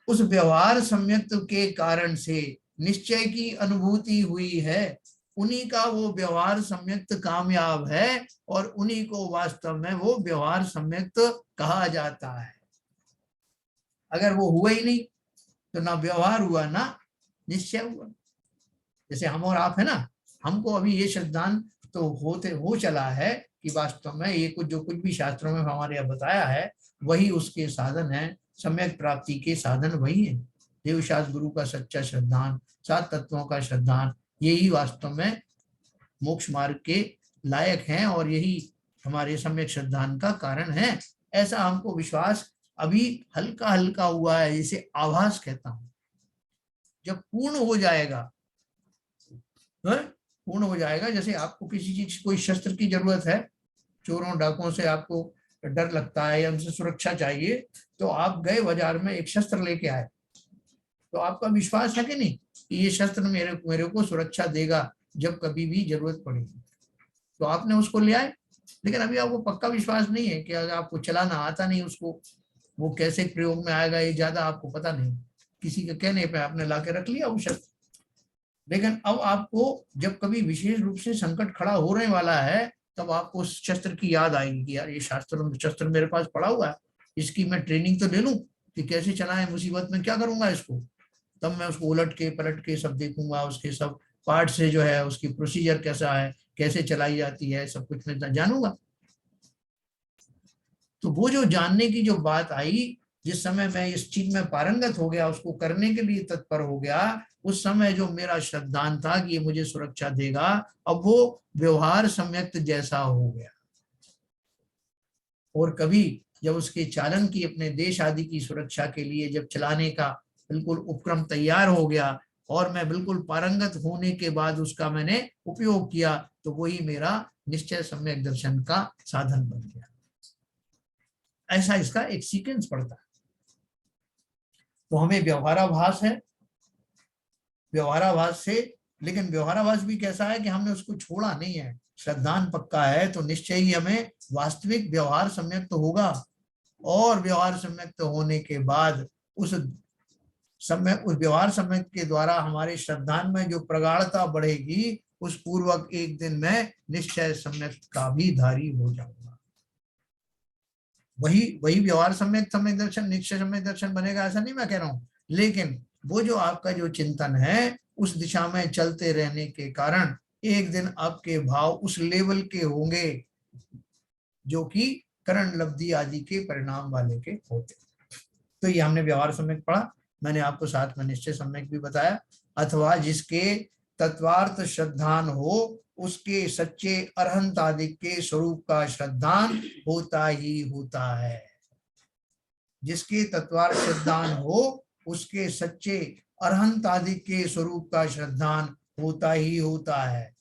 उस व्यवहार सम्यक के कारण से निश्चय की अनुभूति हुई है, उन्हीं का वो व्यवहार सम्यक कामयाब है और उन्हीं को वास्तव में वो व्यवहार सम्यक कहा जाता है। अगर वो हुआ ही नहीं तो ना व्यवहार हुआ ना निश्चय हुआ। जैसे हम और आप है ना, हमको अभी ये श्रद्धान तो हो चला है कि वास्तव में ये कुछ जो कुछ भी शास्त्रों में हमारे यहाँ बताया है वही उसके साधन है, सम्यक प्राप्ति के साधन वही है। देवशास्त्र गुरु का सच्चा श्रद्धान, 7 तत्वों का श्रद्धान, यही वास्तव में मोक्ष मार्ग के लायक हैं और यही हमारे सम्यक श्रद्धान का कारण है। ऐसा हमको विश्वास अभी हल्का हल्का हुआ है, जिसे आभास कहता हूं। जब पूर्ण हो जाएगा, पूर्ण हो जाएगा, जैसे आपको किसी चीज, कोई शस्त्र की जरूरत है, चोरों डाकुओं से आपको डर लगता है या उनसे सुरक्षा चाहिए, तो आप गए बाजार में एक शस्त्र लेके आए, तो आपका विश्वास है कि नहीं कि ये शस्त्र मेरे को सुरक्षा देगा जब कभी भी जरूरत पड़ेगी, तो आपने उसको ले आए। लेकिन अभी आपको पक्का विश्वास नहीं है कि अगर आपको चलाना आता नहीं उसको, वो कैसे प्रयोग में आएगा ये ज्यादा आपको पता नहीं, किसी के कहने पे आपने ला के रख लिया वो शस्त्र। लेकिन अब आपको जब कभी विशेष रूप से संकट खड़ा होने वाला है, तब आपको उस शस्त्र की याद आएगी कि यार ये शस्त्र मेरे पास पड़ा हुआ है, इसकी मैं ट्रेनिंग तो ले लूं कि कैसे चलाएं, मुसीबत में क्या करूंगा इसको, तब मैं उसको उलट के पलट के सब देखूंगा, उसके सब पार्ट से जो है उसकी प्रोसीजर कैसा है, कैसे चलाई जाती है, सब कुछ मैं जानूंगा। तो वो जो जानने की जो बात आई, जिस समय मैं इस चीज में पारंगत हो गया, उसको करने के लिए तत्पर हो गया, उस समय जो मेरा श्रद्धान था कि ये मुझे सुरक्षा देगा, अब वो व्यवहार सम्यक्त जैसा हो गया। और कभी जब उसके चालन की, अपने देश आदि की सुरक्षा के लिए जब चलाने का बिल्कुल उपक्रम तैयार हो गया और मैं बिल्कुल पारंगत होने के बाद उसका मैंने उपयोग किया, तो वही मेरा निश्चय सम्यक दर्शन का साधन बन गया। ऐसा इसका एक सीक्वेंस पड़ता है। तो हमें व्यवहाराभास है, व्यवहाराभास से, लेकिन व्यवहाराभास भी कैसा है कि हमने उसको छोड़ा नहीं है, श्रद्धान पक्का है, तो निश्चय ही हमें वास्तविक व्यवहार सम्यक तो होगा। और व्यवहार सम्यक तो होने के बाद उस व्यवहार सम्यक के द्वारा हमारे श्रद्धान में जो प्रगाढ़ता बढ़ेगी, उस पूर्वक एक दिन मैं निश्चय सम्यक का भी धारी हो जाऊंगा। वही व्यवहार सम्यक सम्यक दर्शन, निश्चय सम्यक दर्शन बनेगा, ऐसा नहीं मैं कह रहा हूं, लेकिन वो जो आपका जो चिंतन है उस दिशा में चलते रहने के कारण एक दिन आपके भाव उस लेवल के होंगे जो कि करण लब्धि आदि के परिणाम वाले के होते। तो ये हमने व्यवहार सम्यक पढ़ा, मैंने आपको साथ में निश्चय सम्यक भी बताया। अथवा जिसके तत्वार्थ श्रद्धान हो, उसके सच्चे अरहंत आदि के स्वरूप का श्रद्धान होता ही होता है। जिसके तत्वार्थ श्रद्धान हो, उसके सच्चे अरहंत आदि के स्वरूप का श्रद्धान होता ही होता है।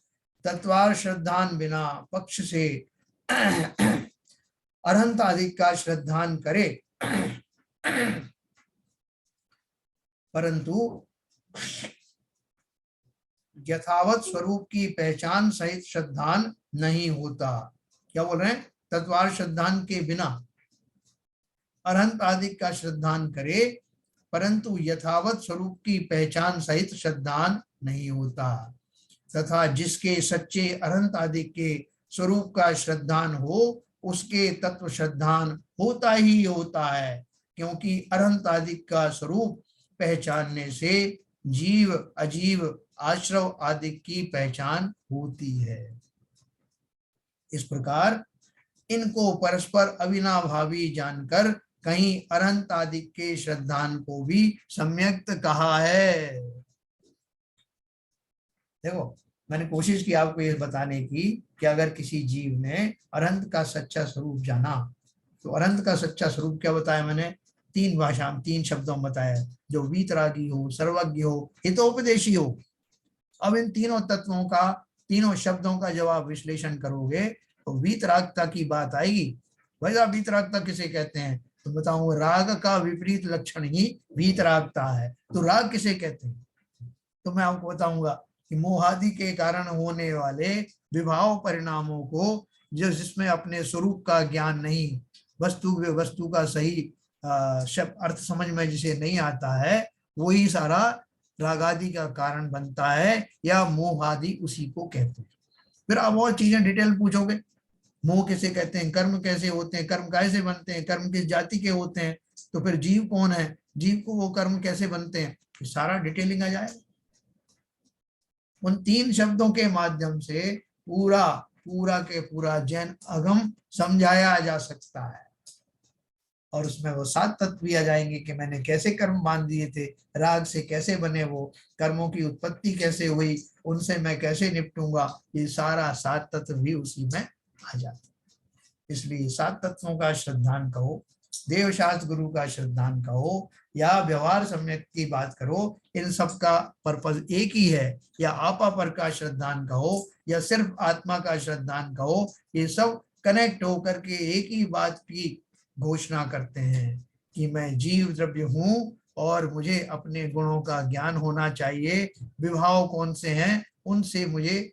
तत्वार्थ श्रद्धान बिना पक्ष से अरहंत आदि का श्रद्धान करे, परंतु यथावत स्वरूप की पहचान सहित श्रद्धान नहीं होता। क्या बोल रहे हैं? तत्वार्थ श्रद्धान के बिना अरहंत आदि का श्रद्धान करे, परंतु यथावत स्वरूप की पहचान सहित श्रद्धान नहीं होता। तथा जिसके सच्चे अरहंत आदि के स्वरूप का श्रद्धान हो, उसके तत्व श्रद्धान होता ही होता है, क्योंकि अरहंत आदि का स्वरूप पहचानने से जीव अजीव आश्रव आदि की पहचान होती है। इस प्रकार इनको परस्पर अविनाभावी जानकर कहीं अरहंत आदि के श्रद्धान को भी सम्यक्त कहा है। देखो, मैंने कोशिश की आपको ये बताने की कि अगर किसी जीव ने अरहंत का सच्चा स्वरूप जाना, तो अरहंत का सच्चा स्वरूप क्या बताया मैंने? 3 भाषा में 3 शब्दों में बताया, जो वीतरागी हो, सर्वज्ञ हो, हितोपदेशी हो। अब इन तीनों तत्वों का, तीनों शब्दों का जब आप विश्लेषण करोगे तो वीतरागता की बात आएगी। भाई साहब, वीतरागता किसे कहते हैं? तो बताऊं, राग का विपरीत लक्षण ही वीतरागता है। तो राग किसे कहते हैं? तो मैं आपको बताऊंगा कि मोहादि के कारण होने वाले विभाव परिणामों को, जो जिसमें अपने स्वरूप का ज्ञान नहीं, वस्तु का सही शब्द अर्थ समझ में जिसे नहीं आता है, वही सारा रागादि का कारण बनता है, या मोह आदि उसी को कहते हैं। फिर आप और चीजें डिटेल पूछोगे, मोह किसे कहते हैं, कर्म कैसे होते हैं, कर्म कैसे बनते हैं, कर्म किस जाति के होते हैं, तो फिर जीव कौन है, जीव को वो कर्म कैसे बनते हैं, सारा डिटेलिंग आ जाए। उन 3 शब्दों के माध्यम से पूरा पूरा के पूरा जैन अगम समझाया जा सकता है। और उसमें वो 7 तत्व भी आ जाएंगे कि मैंने कैसे कर्म बांध दिए थे, राग से कैसे बने, वो कर्मों की उत्पत्ति कैसे हुई, उनसे मैं कैसे निपटूंगा, ये सारा 7 तत्व भी उसी में आ जाते। इसलिए 7 तत्वों का श्रद्धान कहो, देवशास्त्र गुरु का श्रद्धान कहो, या व्यवहार सम्यक की बात करो, इन सब का पर्पज एक ही है। या आपा पर का श्रद्धान कहो या सिर्फ आत्मा का श्रद्धान कहो, ये सब कनेक्ट होकर के एक ही बात की घोषणा करते हैं कि मैं जीव द्रव्य हूं और मुझे अपने गुणों का ज्ञान होना चाहिए। विभाव कौन से हैं, उनसे मुझे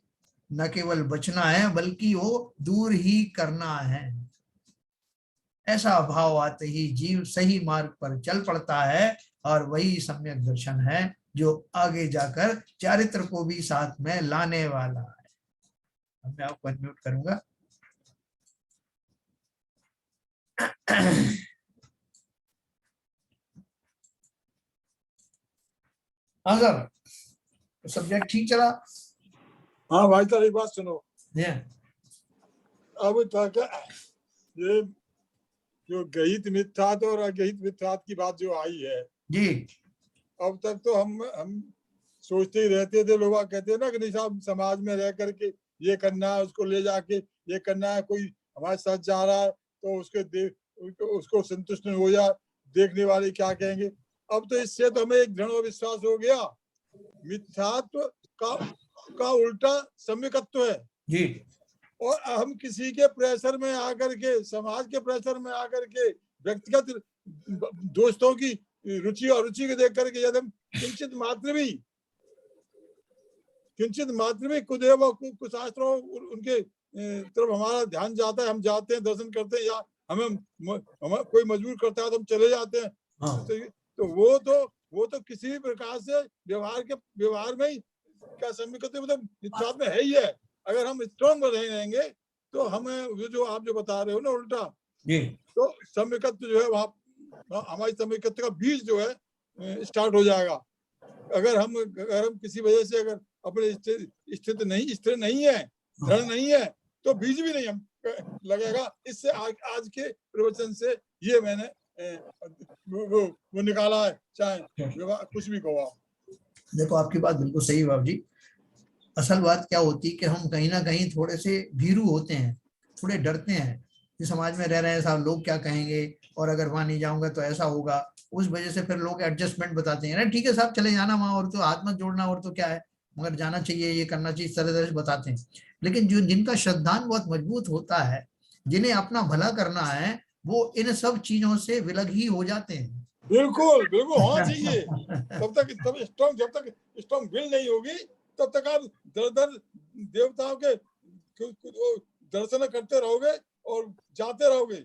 न केवल बचना है बल्कि वो दूर ही करना है। ऐसा भाव आते ही जीव सही मार्ग पर चल पड़ता है और वही सम्यक दर्शन है जो आगे जाकर चारित्र को भी साथ में लाने वाला है। अब मैं आपको अनम्यूट करूंगा। हाँ सर, सब्जेक्ट ठीक चला? हाँ भाई साहब, एक बात सुनो। अब तक ये जो गहित मिथ्यात और अगहित मिथ्यात की बात जो आई है जी, अब तक तो हम सोचते ही रहते थे। लोग कहते हैं ना कि नहीं साहब, समाज में रह करके ये करना है, उसको ले जाके ये करना है, कोई हमारे साथ जा रहा है तो उसको संतुष्ट हो जा, देखने वाले क्या कहेंगे। अब तो इससे तो हमें एक दृढ़ विश्वास हो गया, मिथ्यात्व का उल्टा सम्यकत्व है जी। और हम किसी के प्रेशर में आकर के, समाज के प्रेशर में आकर के, व्यक्तिगत दोस्तों की रुचि और रुचि को देख करके यदि हम किंचित मात्र भी कुदेव कुशास्त्रों उनके तरफ हमारा ध्यान जाता है, हम जाते हैं, दर्शन करते हैं, या हमें कोई मजबूर करता है तो हम चले जाते हैं। तो वो तो किसी भी प्रकार से व्यवहार में ही क्या सम्यकत्व मतलब मिथ्यात्व में है ही है। अगर हम स्ट्रॉन्ग रहेंगे तो हमें जो आप जो बता रहे हो ना उल्टा, तो सम्यकत्व जो है वहाँ हमारी सम्यकत्व का बीज जो है स्टार्ट हो जाएगा। अगर हम किसी वजह से अगर अपने स्थिर नहीं है, दृढ़ नहीं है, तो बीज भी नहीं हम लगेगा। इससे आज के प्रवचन से ये मैंने वो निकाला है, चाहे कुछ भी कहो आप। देखो आपकी बात बिल्कुल सही है बाबू जी। असल बात क्या होती है कि हम कहीं ना कहीं थोड़े से भीरू होते हैं, थोड़े डरते हैं कि समाज में रह रहे हैं साहब, लोग क्या कहेंगे, और अगर वहां नहीं जाऊंगा तो ऐसा होगा। उस वजह से फिर लोग एडजस्टमेंट बताते हैं, ना ठीक है साहब चले जाना वहां, और तो हाथ मत जोड़ना, और तो क्या है, मगर जाना चाहिए, ये करना चाहिए, इस तरह से बताते हैं। लेकिन जो जिनका श्रद्धान बहुत मजबूत होता है, जिन्हें अपना भला करना है, वो इन सब चीजों से विलग ही हो जाते हैं। बिल्कुल बिल्कुल होना चाहिए। तब स्ट्रॉन्ग, जब तक स्ट्रॉन्ग विल नहीं होगी तब तक आप दर देवताओं के दर्शन करते रहोगे और जाते रहोगे।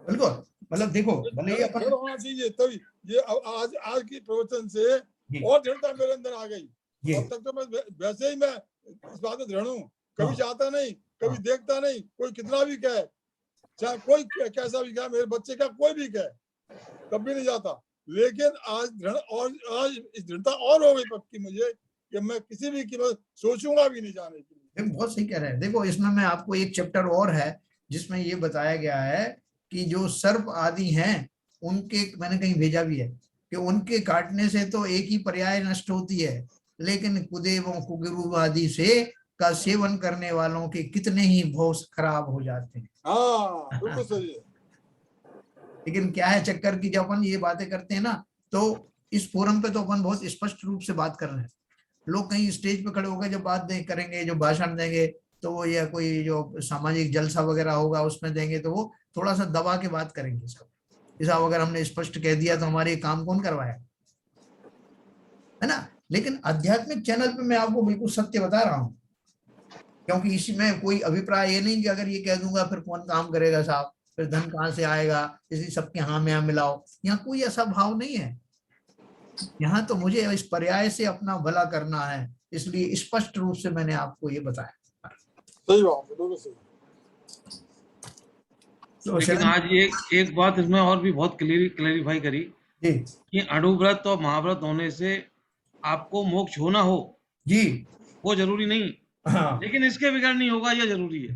बिल्कुल, मतलब देखो भले ही अपन होना चाहिए। तभी ये आज की प्रवचन से और दृढ़ता मेरे अंदर आ गई। अब तक तो मैं वैसे ही मैं इस बात में दृढ़ हूँ, कभी जाता नहीं, कभी देखता नहीं, कोई कितना भी कहे, चाहे कोई कैसा भी कहे, मेरे बच्चे का कोई भी कहे, कभी नहीं जाता। लेकिन आज इस दृढ़ता और हो गई पक्की मुझे कि मैं किसी भी कीमत सोचूंगा भी नहीं जाने के लिए। बहुत सही कह रहे हैं। देखो इसमें मैं आपको एक चैप्टर और है जिसमें ये बताया गया है कि जो सर्प आदि हैं उनके, मैंने कहीं भेजा भी है कि उनके काटने से तो एक ही पर्याय नष्ट होती है, लेकिन कुदेवों कुगुरु आदि से का सेवन करने वालों के कितने ही भोज खराब हो जाते हैं। हाँ बिल्कुल सही है। लेकिन क्या है चक्कर की, जब अपन ये बातें करते हैं ना, तो इस फोरम पे तो अपन बहुत स्पष्ट रूप से बात कर रहे हैं। लोग कहीं स्टेज पे खड़े होकर जब बात करेंगे, जो भाषण देंगे, तो वो या कोई जो सामाजिक जलसा वगैरह होगा उसमें देंगे, तो वो थोड़ा सा दबा के बात करेंगे सब। ऐसा अगर हमने स्पष्ट कह दिया तो हमारे काम कौन करवाया, है ना। लेकिन आध्यात्मिक चैनल पे मैं आपको बिल्कुल सत्य बता रहा हूँ, क्योंकि इसमें कोई अभिप्राय ये नहीं कि अगर ये कह दूंगा फिर कौन काम करेगा साहब, फिर धन कहाँ से आएगा, इसी सबके हाँ में हाँ मिलाओ। यहाँ कोई ऐसा भाव नहीं है। यहाँ तो मुझे इस पर्याय से अपना भला करना है, इसलिए स्पष्ट रूप से मैंने आपको ये बताया। सही बात है, बिल्कुल सही। तो लेकिन आज एक बात इसमें और भी बहुत क्लेरिफाई करी कि अणुव्रत और महाव्रत होने से आपको मोक्ष होना हो जी, वो जरूरी नहीं। हाँ। लेकिन इसके बगैर नहीं होगा, ये जरूरी है।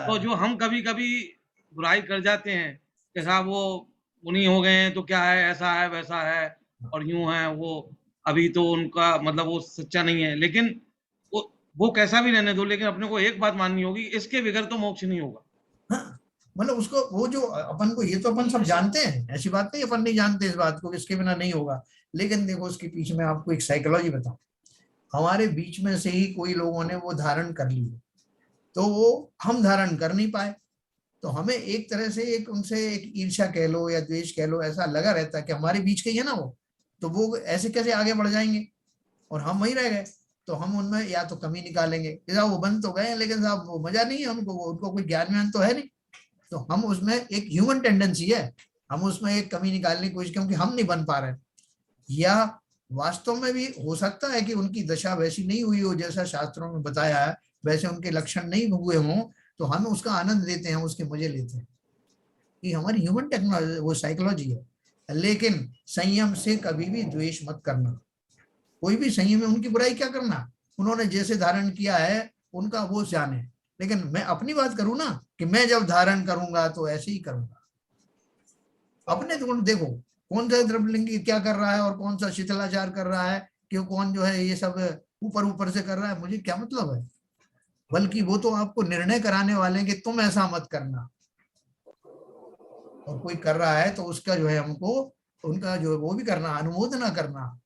तो जो हम कभी कभी बुराई कर जाते हैं कि साहब वो उन्हीं हो गए हैं तो क्या है, ऐसा है वैसा है और यूं है वो, अभी तो उनका मतलब वो सच्चा नहीं है। लेकिन वो कैसा भी रहने दो, लेकिन अपने को एक बात माननी होगी, इसके बगैर तो मोक्ष नहीं होगा। हाँ, मतलब उसको वो जो अपन को, ये तो अपन सब जानते हैं, ऐसी बात नहीं अपन नहीं जानते इस बात को कि इसके बिना नहीं होगा। लेकिन देखो उसके पीछे मैं आपको एक साइकोलॉजी बताऊं। हमारे बीच में से ही कोई लोगों ने वो धारण कर ली, तो वो हम धारण कर नहीं पाए, तो हमें एक तरह से एक उनसे एक ईर्ष्या कह लो या द्वेष कह लो, ऐसा लगा रहता है कि हमारे बीच के ही है ना वो, तो वो ऐसे कैसे आगे बढ़ जाएंगे और हम वहीं रह गए। तो हम उनमें या तो कमी निकालेंगे, साहब वो बन तो गए लेकिन साहब वो मजा नहीं है हमको, उनको कोई ज्ञान व्यान तो है नहीं, तो हम उसमें एक ह्यूमन टेंडेंसी है, हम उसमें एक कमी निकालने की कोशिश, क्योंकि हम नहीं बन पा रहे। या वास्तव में भी हो सकता है कि उनकी दशा वैसी नहीं हुई हो जैसा शास्त्रों में बताया है, वैसे उनके लक्षण नहीं हुए हों, तो हम उसका आनंद लेते हैं, उसके मजे लेते हैं। ये हमारी ह्यूमन टेक्नोलॉजी, वो साइकोलॉजी है। लेकिन संयम से कभी भी द्वेष मत करना, कोई भी संयम में उनकी बुराई क्या करना, उन्होंने जैसे धारण किया है उनका वो जाने। लेकिन मैं अपनी बात करूं ना, कि मैं जब धारण करूंगा तो ऐसे ही करूंगा। अपने तो देखो कौन सा द्रव्यलिंगी क्या कर रहा है और कौन सा शिथिलाचार कर रहा है, कि कौन जो है ये सब ऊपर ऊपर से कर रहा है, मुझे क्या मतलब है। बल्कि वो तो आपको निर्णय कराने वाले हैं कि तुम ऐसा मत करना, और कोई कर रहा है तो उसका जो है हमको उनका जो है वो भी करना, अनुमोदना करना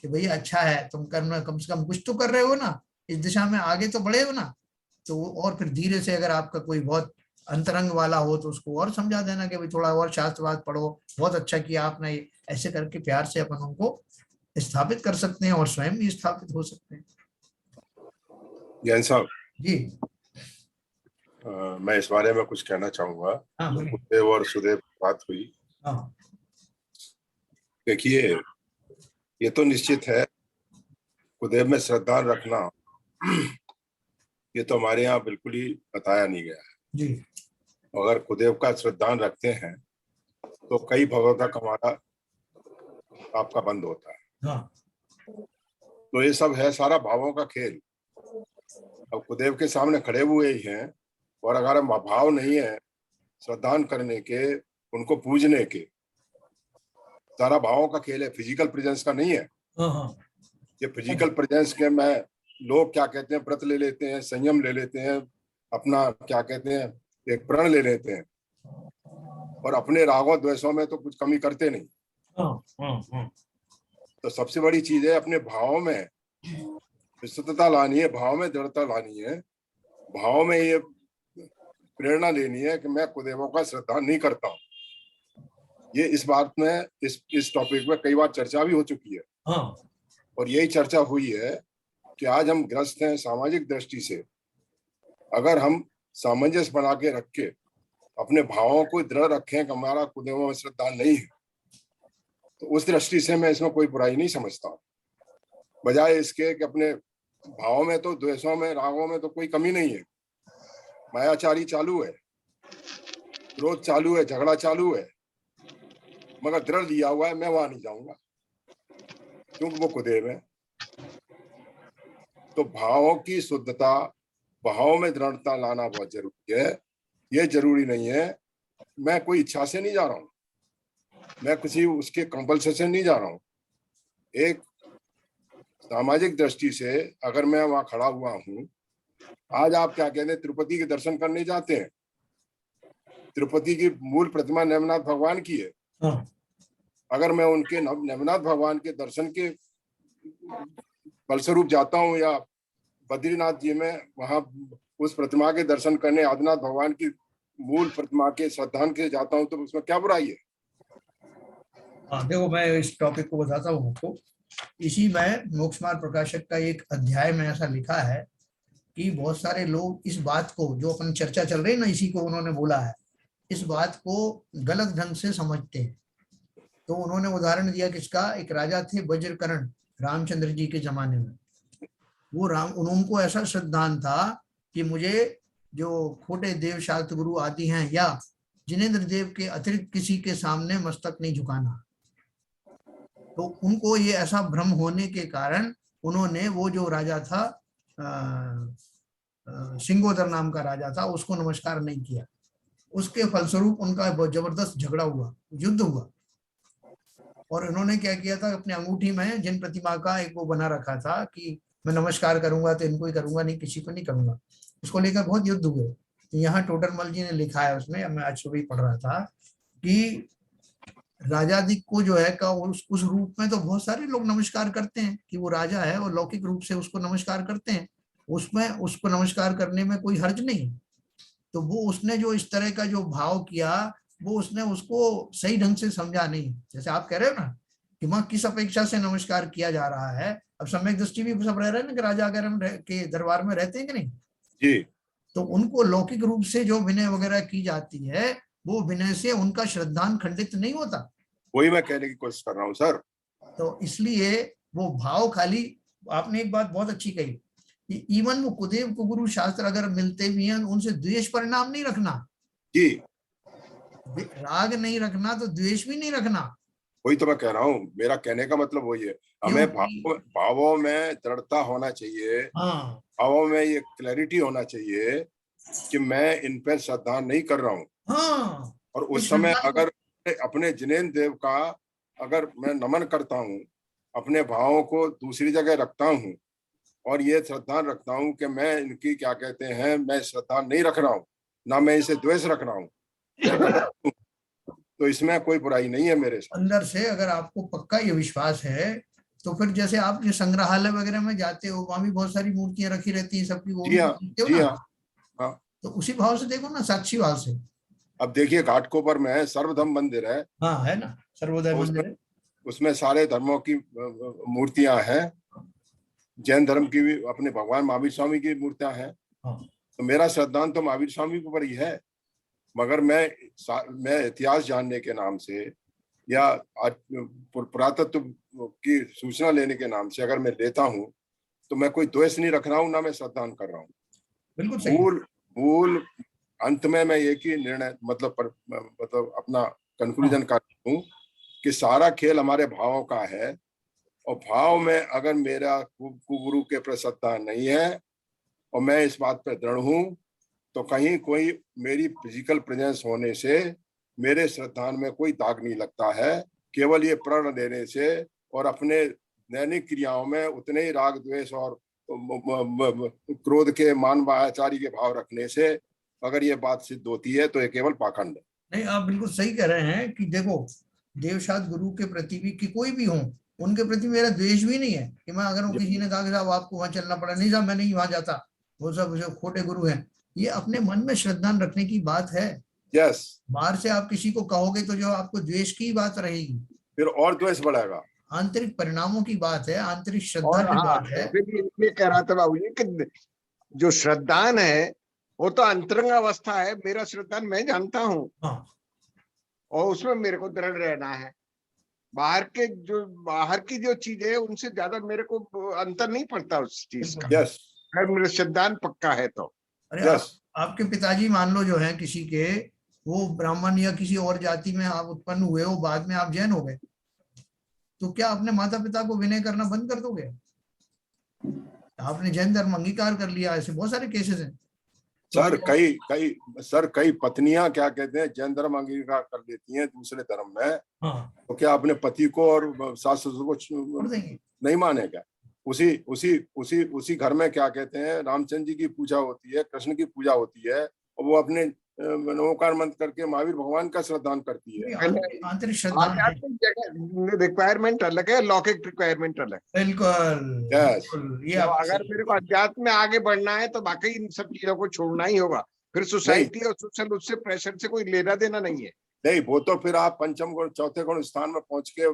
कि भैया अच्छा है, तुम करना, कम से कम कुछ तो कर रहे हो ना, इस दिशा में आगे तो बढ़े हो ना। तो और फिर धीरे से अगर आपका कोई बहुत अंतरंग वाला हो तो उसको और समझा देना कि भाई थोड़ा और शास्त्रवाद पढ़ो, बहुत अच्छा किया आपने, ऐसे करके प्यार से अपन उनको स्थापित कर सकते हैं और स्वयं भी स्थापित हो सकते हैं। ज्ञान साहब जी मैं इस बारे में कुछ कहना चाहूंगा। हाँ, कुदेव और सुदेव बात हुई, हाँ, देखिए ये तो निश्चित है कुदेव में श्रद्धा रखना, ये तो हमारे यहाँ बिल्कुल ही बताया नहीं गया है जी। अगर कुदेव का श्रद्धा रखते हैं तो कई भवों तक हमारा आपका बंद होता है। हाँ, तो ये सब है सारा भावों का खेल। अब कुदेव के सामने खड़े हुए ही हैं, और अगर हम भाव नहीं है श्रद्धा करने के, उनको पूजने के, सारा भावों का खेल है, फिजिकल प्रेजेंस का नहीं है। हाँ, हाँ, ये फिजिकल प्रेजेंस के में लोग क्या कहते हैं, व्रत ले लेते हैं, संयम ले लेते हैं, अपना क्या कहते हैं एक प्रण ले लेते हैं, और अपने रागों द्वेषों में तो कुछ कमी करते नहीं। हाँ, हाँ, हाँ, तो सबसे बड़ी चीज है अपने भाव में विशुद्धता लानी है, भाव में दृढ़ता लानी है, भाव में ये प्रेरणा लेनी है कि मैं कुदेवों का श्रद्धा नहीं करता हूँ। ये इस बात में इस टॉपिक में कई बार चर्चा भी हो चुकी है। हाँ, और यही चर्चा हुई है कि आज हम ग्रस्त हैं सामाजिक दृष्टि से, अगर हम सामंजस्य बना के रख के अपने भावों को दृढ़ रखें कि हमारा कुदेवों में श्रद्धा नहीं है, तो उस दृष्टि से मैं इसमें कोई बुराई नहीं समझता। बजाय इसके कि अपने भावों में तो द्वेषों में रागों में तो कोई कमी नहीं है, मायाचारी चालू है, क्रोध चालू है, झगड़ा चालू है, मगर दृढ़ लिया हुआ है, मैं वहां नहीं जाऊंगा क्योंकि वो कुदेव है। तो भावों की शुद्धता, भाव में दृढ़ता लाना बहुत जरूरी है। ये जरूरी नहीं है मैं कोई इच्छा से नहीं जा रहा हूँ, मैं किसी उसके कंपल्सन से नहीं जा रहा हूँ। एक सामाजिक दृष्टि से अगर मैं वहां खड़ा हुआ हूँ, आज आप क्या कहते हैं तिरुपति के दर्शन करने जाते हैं, तिरुपति की मूल प्रतिमा नेमिनाथ भगवान की है। हाँ, अगर मैं उनके नेमिनाथ भगवान के दर्शन के फलस्वरूप जाता हूँ, या बद्रीनाथ जी में वहां उस प्रतिमा के दर्शन करने आदिनाथ भगवान की मूल प्रतिमा के श्रद्धांजलि के जाता हूँ, तो उसमें क्या बुराई है। हाँ, देखो मैं इस टॉपिक को बताता हूँ आपको। इसी में मोक्ष मार्ग प्रकाशक का एक अध्याय में ऐसा लिखा है कि बहुत सारे लोग इस बात को, जो अपन चर्चा चल रही है ना, इसी को उन्होंने बोला है, इस बात को गलत ढंग से समझते हैं। तो उन्होंने उदाहरण दिया किसका, एक राजा थे वज्रकर्ण, रामचंद्र जी के जमाने में। वो उनको ऐसा श्रद्धांत था कि मुझे जो खोटे देव शास्त्र गुरु आदि हैं या जिनेंद्र देव के अतिरिक्त किसी के सामने मस्तक नहीं झुकाना। तो उनको ये ऐसा भ्रम होने के कारण उन्होंने वो जो राजा था, सिंगोदर नाम का राजा था, उसको नमस्कार नहीं किया। उसके फलस्वरूप उनका बहुत जबरदस्त झगड़ा हुआ, युद्ध हुआ। और इन्होंने क्या किया था, अपने अंगूठी में जिन प्रतिमा का एक वो बना रखा था कि मैं नमस्कार करूंगा तो इनको ही करूंगा, नहीं किसी को नहीं करूंगा, उसको लेकर बहुत युद्ध हुए। तो यहाँ टोडरमल जी ने लिखा है उसमें, मैं आज सुबह ही पढ़ रहा था कि राजाधिक को जो है का उस रूप में तो बहुत सारे लोग नमस्कार करते हैं कि वो राजा है और लौकिक रूप से उसको नमस्कार करते हैं, उसमें उसको नमस्कार करने में कोई हर्ज नहीं। तो वो उसने जो इस तरह का जो भाव किया, वो उसने उसको सही ढंग से समझा नहीं। जैसे आप कह रहे हो ना कि वहां किस अपेक्षा से नमस्कार किया जा रहा है, अब सम्यक दृष्टि भी सब रह रहे हैं ना कि राजा अगर हम के दरबार में रहते हैं कि नहीं जी, तो उनको लौकिक रूप से जो विनय वगैरह की जाती है, वो विनय से उनका श्रद्धान खंडित नहीं होता। वही मैं कहने की कोशिश कर रहा हूँ सर। तो इसलिए वो भाव खाली, आपने एक बात बहुत अच्छी कही कि इवन वो कुदेव कुगुरु शास्त्र अगर मिलते भी हैं, उनसे द्वेष परिणाम नहीं रखना जी, राग नहीं रखना तो द्वेष भी नहीं रखना। वही तो मैं कह रहा हूँ, मेरा कहने का मतलब वही है, हमें भावों में दृढ़ता होना चाहिए, हाँ भावों में ये क्लैरिटी होना चाहिए कि मैं इन पर श्रद्धा नहीं कर रहा हूँ। हाँ, और उस समय अगर अपने जिनेन्द्र देव का अगर मैं नमन करता हूँ, अपने भावों को दूसरी जगह रखता हूँ और ये श्रद्धा रखता हूँ कि मैं इनकी क्या कहते हैं, मैं श्रद्धा नहीं रख रहा हूँ, ना मैं इसे द्वेष रख रहा हूँ, तो इसमें कोई बुराई नहीं है मेरे साथ। अंदर से अगर आपको पक्का ये विश्वास है तो फिर जैसे आप जो संग्रहालय वगैरह में जाते हो, वहां भी बहुत सारी मूर्तियां रखी रहती हैं सबकी, वो जी हाँ, जी हाँ, हाँ। तो उसी भाव से देखो ना, साक्षी भाव से। अब देखिए घाटकोपर में सर्वधर्म मंदिर है, हाँ है ना, सर्वोदय मंदिर है। उसमें सारे धर्मों की मूर्तियां हैं, जैन धर्म की भी अपने भगवान महावीर स्वामी की मूर्तियां हैं। हाँ। तो मेरा श्रद्धांत तो महावीर स्वामी के ऊपर ही है, मगर मैं इतिहास जानने के नाम से या पुरातत्व की सूचना लेने के नाम से अगर मैं लेता हूँ तो मैं कोई द्वेष नहीं रख रहा हूँ, ना मैं श्रद्धांत कर रहा हूँ। बिल्कुल सही। मूल अंत में मैं एक ही निर्णय मतलब अपना कंक्लूजन कर रहा हूँ कि सारा खेल हमारे भावों का है, और भाव में अगर मेरा गुरु के प्रति श्रद्धा नहीं है और मैं इस बात पर दृढ़ हूँ, तो कहीं कोई मेरी फिजिकल प्रेजेंस होने से मेरे श्रद्धान में कोई दाग नहीं लगता है। केवल ये प्रण देने से और अपने दैनिक क्रियाओं में उतने ही राग द्वेष और क्रोध के मान वाचारी के भाव रखने से अगर ये बात सिद्ध होती है तो ये केवल पाखंड है। नहीं, आप बिल्कुल सही कह रहे हैं कि देखो देवशाद गुरु के प्रति भी कि कोई भी हो, उनके प्रति मेरा द्वेष भी नहीं है कि मैं अगर किसी ने कहा कि साहब आपको वहां चलना पड़ा, नहीं साहब मैं नहीं वहां जाता, वो सब खोटे गुरु हैं, ये अपने मन में श्रद्धा रखने की बात है। यस, बाहर से आप किसी को कहोगे तो जो आपको द्वेष की बात रहेगी, फिर और द्वेष बढ़ेगा। आंतरिक परिणामों की बात है, आंतरिक श्रद्धा की बात है। ये कह रहा था बाबू जी कि जो श्रद्धान है वो तो अंतरंग अवस्था है, मेरा श्रद्धान मैं जानता हूँ। हाँ। और उसमें मेरे को दृढ़ रहना है। बाहर की जो चीज है उनसे ज्यादा मेरे को अंतर नहीं पड़ता उस चीज का। यस, अगर मेरा श्रद्धान पक्का है तो। अरे आपके पिताजी मान लो जो है किसी के, वो ब्राह्मण या किसी और जाति में आप उत्पन्न हुए हो, बाद में आप जैन हो गए, तो क्या अपने माता पिता को विनय करना बंद कर दोगे? आपने जैन धर्म अंगीकार कर लिया, ऐसे बहुत सारे केसेस हैं सर। कई पत्नियां क्या कहते हैं, जैन धर्म अंगीकार कर लेती हैं दूसरे धर्म में। हाँ। तो क्या अपने पति को और सास ससुर को नहीं मानेगा? उसी घर में क्या कहते हैं, रामचंद्र जी की पूजा होती है, कृष्ण की पूजा होती है, और वो अपने नमोकार मंत्र करके महावीर भगवान का श्रद्धान करती है। आंतरिक श्रद्धा है। रिक्वायरमेंट अलग है, लौकिक रिक्वायरमेंट अलग। बिल्कुल। यस, ये तो अगर मेरे को अध्यात्म में आगे बढ़ना है तो बाकी इन सब चीजों को छोड़ना ही होगा। फिर सोसाइटी और सोशल उससे प्रेशर से कोई लेना देना नहीं है। नहीं, वो तो फिर आप पंचम गुण चौथे गुण स्थान में पहुंच के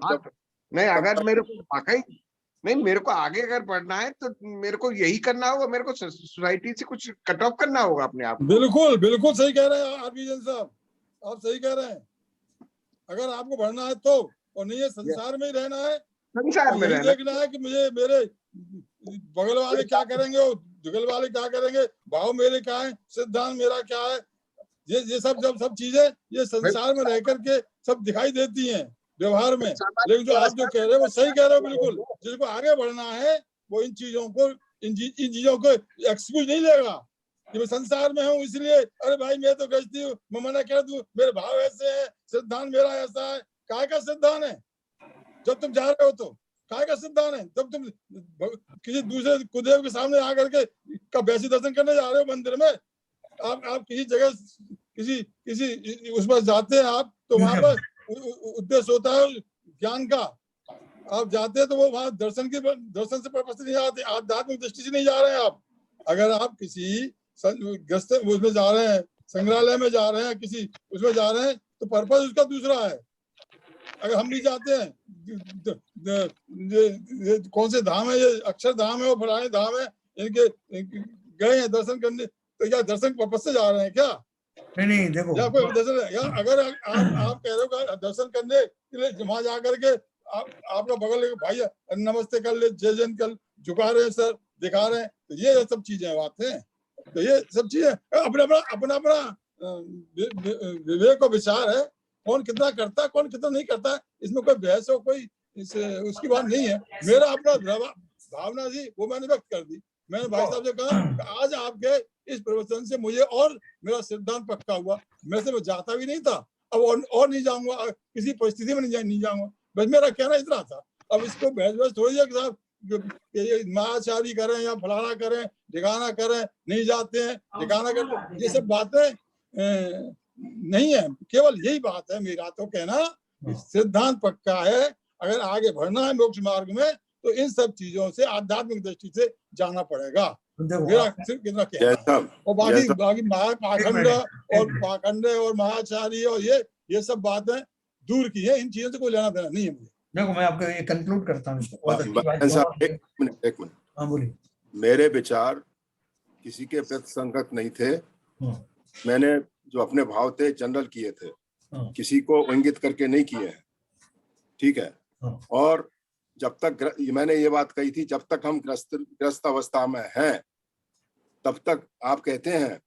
नहीं, अगर मेरे को वाकई नहीं, मेरे को आगे अगर बढ़ना है तो मेरे को यही करना होगा, मेरे को सोसाइटी से कुछ कट ऑफ करना होगा अपने आप। बिल्कुल बिल्कुल सही कह रहे हैं आरपी जैन साहब, आप सही कह रहे हैं। अगर आपको बढ़ना है तो, और नहीं है संसार में ही रहना है, संसार में रहना, देखना है कि मुझे मेरे बगल वाले क्या करेंगे और जुगल वाले क्या करेंगे, भाव मेरे क्या है, सिद्धांत मेरा क्या है, ये सब चीजें ये संसार में रह करके सब दिखाई देती हैं व्यवहार में। लेकिन जो आप जो कह रहे हो वो सही कह रहे हो बिल्कुल। जिसको आगे बढ़ना है वो इन चीजों को एक्सक्यूज नहीं लेगा, कि मैं संसार में हूँ इसलिए अरे भाई मैं तो गृहस्थी हूँ, मैं मना कर दूं, मेरे भाव ऐसे है, सिद्धांत मेरा ऐसा है। काय का सिद्धांत है? जब तुम जा रहे हो तो काय का सिद्धांत है? जब तुम किसी दूसरे कुदेव के सामने आकर के का वैसी दर्शन करने जा रहे हो मंदिर में, आप किसी जगह किसी उसमें जाते हैं आप, तो वहां पर उद्देश्य होता है ज्ञान का। आप जाते हैं तो वो वहां दर्शन से पर्पस से नहीं आते, आध्यात्मिक दृष्टि से नहीं जा रहे हैं आप। अगर आप किसी ग्रस्त उसमें जा रहे हैं, संग्रहालय में जा रहे हैं, किसी उसमें जा रहे हैं, तो पर्पस उसका दूसरा है। अगर हम भी जाते हैं, कौन से धाम है, ये अक्षर धाम है और फलाने धाम है, इनके गए हैं दर्शन करने, तो क्या दर्शन पर्पस से जा रहे हैं क्या? नहीं देखो, या कोई दर्शन, या अगर आप कह रहे हो दर्शन करने के लिए वहां जाकर के आपका बगल भाई नमस्ते कर ले, जय जन कर, झुका रहे हैं सर, दिखा रहे हैं, तो ये सब चीजें बात है। तो ये सब चीजें अपना विवेक और विचार है, कौन कितना करता है, कौन कितना नहीं करता है, इसमें कोई बहस हो, कोई उसकी बात नहीं है। मेरा अपना भावना थी वो मैंने व्यक्त कर दी। मैंने भाई साहब से कहा आज आपके इस प्रवचन से मुझे और मेरा सिद्धांत पक्का हुआ। मैं से जाता भी नहीं था, अब और नहीं जाऊंगा, किसी परिस्थिति में नहीं जाऊंगा, बस मेरा कहना इतना था। अब इसको बहस थोड़ी है कि साहब महाचारी करें या फलाना करें, ठिकाना करें, नहीं जाते हैं, ठिकाना करें, ये सब बातें नहीं है। केवल यही बात है मेरा तो कहना, सिद्धांत पक्का है। अगर आगे बढ़ना है मोक्ष मार्ग में तो इन सब चीजों से आध्यात्मिक दृष्टि से जाना पड़ेगा। मेरा सिर्फ कितना कहना। और बाकी पाखंड और महाचारी और ये सब बातें दूर की है, इन चीजों से कोई लेना देना नहीं है मुझे। देखो मैं आपको ये कंक्लूड करता हूँ। एक मिनट। हाँ बोलिए। मेरे विचार किसी के प्रति संगत नहीं थे। मैंने जो अपने भाव थे जनरल किए थे, किसी को इंगित करके नहीं किए हैं, ठीक है। और जब तक मैंने ये बात कही थी, जब तक हम ग्रस्त अवस्था में हैं तब तक आप कहते हैं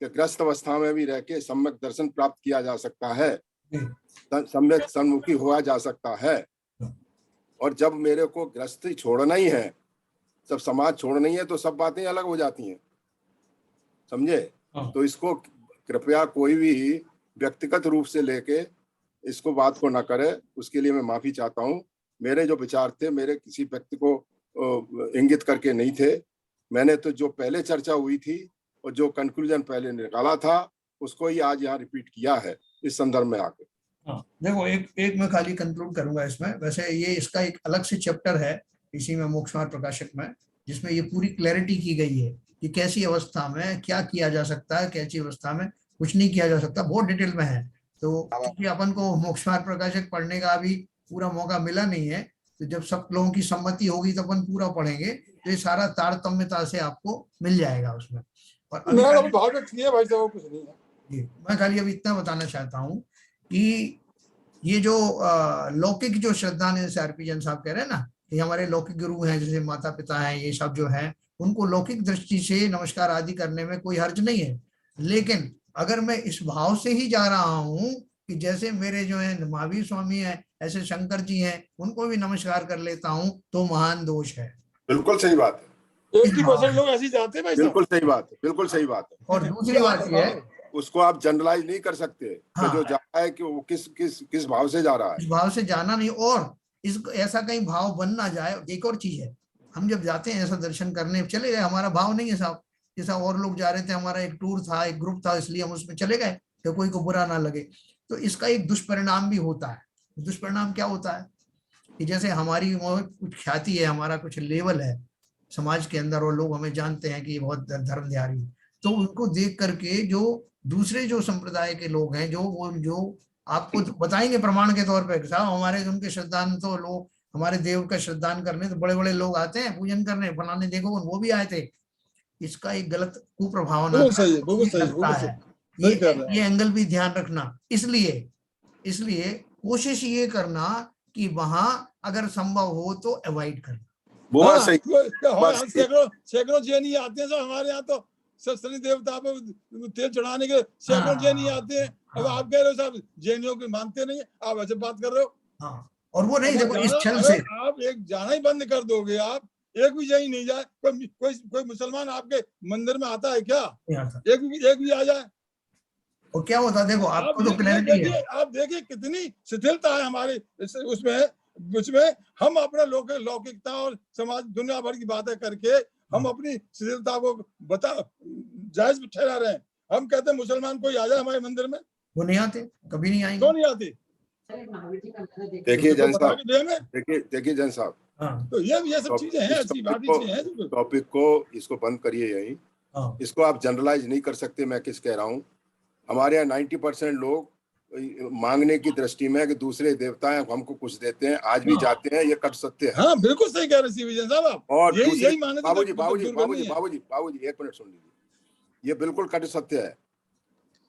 कि ग्रस्त अवस्था में भी रह के सम्यक दर्शन प्राप्त किया जा सकता है, सम्यक सन्मुखी हुआ जा सकता है। और जब मेरे को ग्रस्ती छोड़ना ही है, सब समाज छोड़ना ही है, तो सब बातें अलग हो जाती हैं, समझे। तो इसको कृपया कोई भी व्यक्तिगत रूप से लेके इसको बात को ना करे, उसके लिए मैं माफी चाहता हूँ। मेरे जो विचार थे मेरे किसी व्यक्ति को इंगित करके नहीं थे। मैंने तो जो पहले चर्चा हुई थी और जो कंक्लूजन पहले निकाला था उसको ही आज यहाँ रिपीट किया है इस संदर्भ में आके। देखो एक मैं खाली कंक्लूड करूंगा इसमें। वैसे ये इसका एक अलग से चैप्टर है इसी में मोक्ष मार्ग प्रकाशक में, जिसमें ये पूरी क्लैरिटी की गई है कि कैसी अवस्था में क्या किया जा सकता है, कैसी अवस्था में कुछ नहीं किया जा सकता, बहुत डिटेल में है। तो क्योंकि अपन को मोक्ष मार्ग प्रकाशक पढ़ने का अभी पूरा मौका मिला नहीं है, तो जब सब लोगों की सम्मति होगी तो अपन पूरा पढ़ेंगे, तो ये सारा तारतम्यता से आपको मिल जाएगा उसमें। और मैं खाली अभी इतना बताना चाहता हूँ कि ये जो लौकिक जो श्रद्धा ने, जैसे आरपी जैन साहब कह रहे हैं ना कि हमारे लौकिक गुरु हैं, जैसे माता पिता हैं, ये सब जो है उनको लौकिक दृष्टि से नमस्कार आदि करने में कोई हर्ज नहीं है। लेकिन अगर मैं इस भाव से ही जा रहा हूँ कि जैसे मेरे जो है महावीर स्वामी है, ऐसे शंकर जी हैं, उनको भी नमस्कार कर लेता हूँ, तो महान दोष है। बिल्कुल सही बात है। 80% लोग ऐसे जाते हैं भाई। बिल्कुल सही बात है, बिल्कुल सही बात है। और दूसरी बात ये है, उसको आप जनरलाइज नहीं कर सकते। हाँ। जो जा रहा है कि वो किस भाव से जा रहा है, इस भाव से जाना नहीं, और इस ऐसा कहीं भाव बन ना जाए। एक और चीज है, हम जब जाते हैं ऐसा दर्शन करने, चले गए, हमारा भाव नहीं है साहब, जैसा और लोग जा रहे थे, हमारा एक टूर था, एक ग्रुप था, इसलिए हम उसमें चले गए तो कोई को बुरा ना लगे। तो इसका एक दुष्परिणाम भी होता है। दुष्परिणाम क्या होता है कि जैसे हमारी कुछ ख्याति है, हमारा कुछ लेवल है समाज के अंदर, और लोग हमें जानते हैं कि बहुत धर्मधारी, तो उनको देख करके जो दूसरे जो संप्रदाय के लोग हैं, जो आपको बताएंगे प्रमाण के तौर पर, साहब हमारे उनके श्रद्धान तो लोग, हमारे देव का श्रद्धान करने तो बड़े बड़े लोग आते हैं पूजन करने, फलाने देखो वो भी आए थे। इसका एक गलत कुप्रभावना है, ये एंगल भी ध्यान रखना। इसलिए कोशिश ये करना कि वहां अगर संभव हो तो अवॉइड करना। सैकड़ों जैनी आते हैं हमारे यहाँ, तो शनि देवता पे तेल चढ़ाने के सैकड़ों जैनी आते हैं। अब आप कह रहे हो साहब जैनियों की मानते नहीं है, आप ऐसे बात कर रहे हो। और वो नहीं, देखो इस छल से आप एक जाना ही बंद कर दोगे आप, एक भी यही नहीं जाए। कोई मुसलमान आपके मंदिर में आता है क्या? यहाँ था। एक भी आ जाए। और क्या होता है, देखो आपको तो क्लैरिटी है। आप देखिए कितनी शिथिलता है हमारे उसमें हम अपना लौकिकता और समाज दुनिया भर की बातें करके हम अपनी शिथिलता को जायज ठहरा रहे हैं। हम कहते हैं मुसलमान कोई आ जाए हमारे मंदिर में, वो नहीं आते, कभी नहीं आएंगे। क्यों नहीं आती? देखिए जैन साहब, देंगे। देखिए जैन साहब, हाँ तो ये सब चीजें हैं, अच्छी बात हैं। टॉपिक को इसको बंद करिए यहीं। हाँ इसको आप जनरलाइज नहीं कर सकते। मैं किस कह रहा हूँ, हमारे यहाँ 90% लोग मांगने की दृष्टि में कि दूसरे देवता हैं हमको कुछ देते हैं, आज भी जाते हैं, ये कट सत्य है। हाँ बिल्कुल सही कह रहे हैं साहब आप। और यही मानते हैं। बाबूजी एक मिनट सुन लीजिए, ये बिल्कुल कट सत्य है।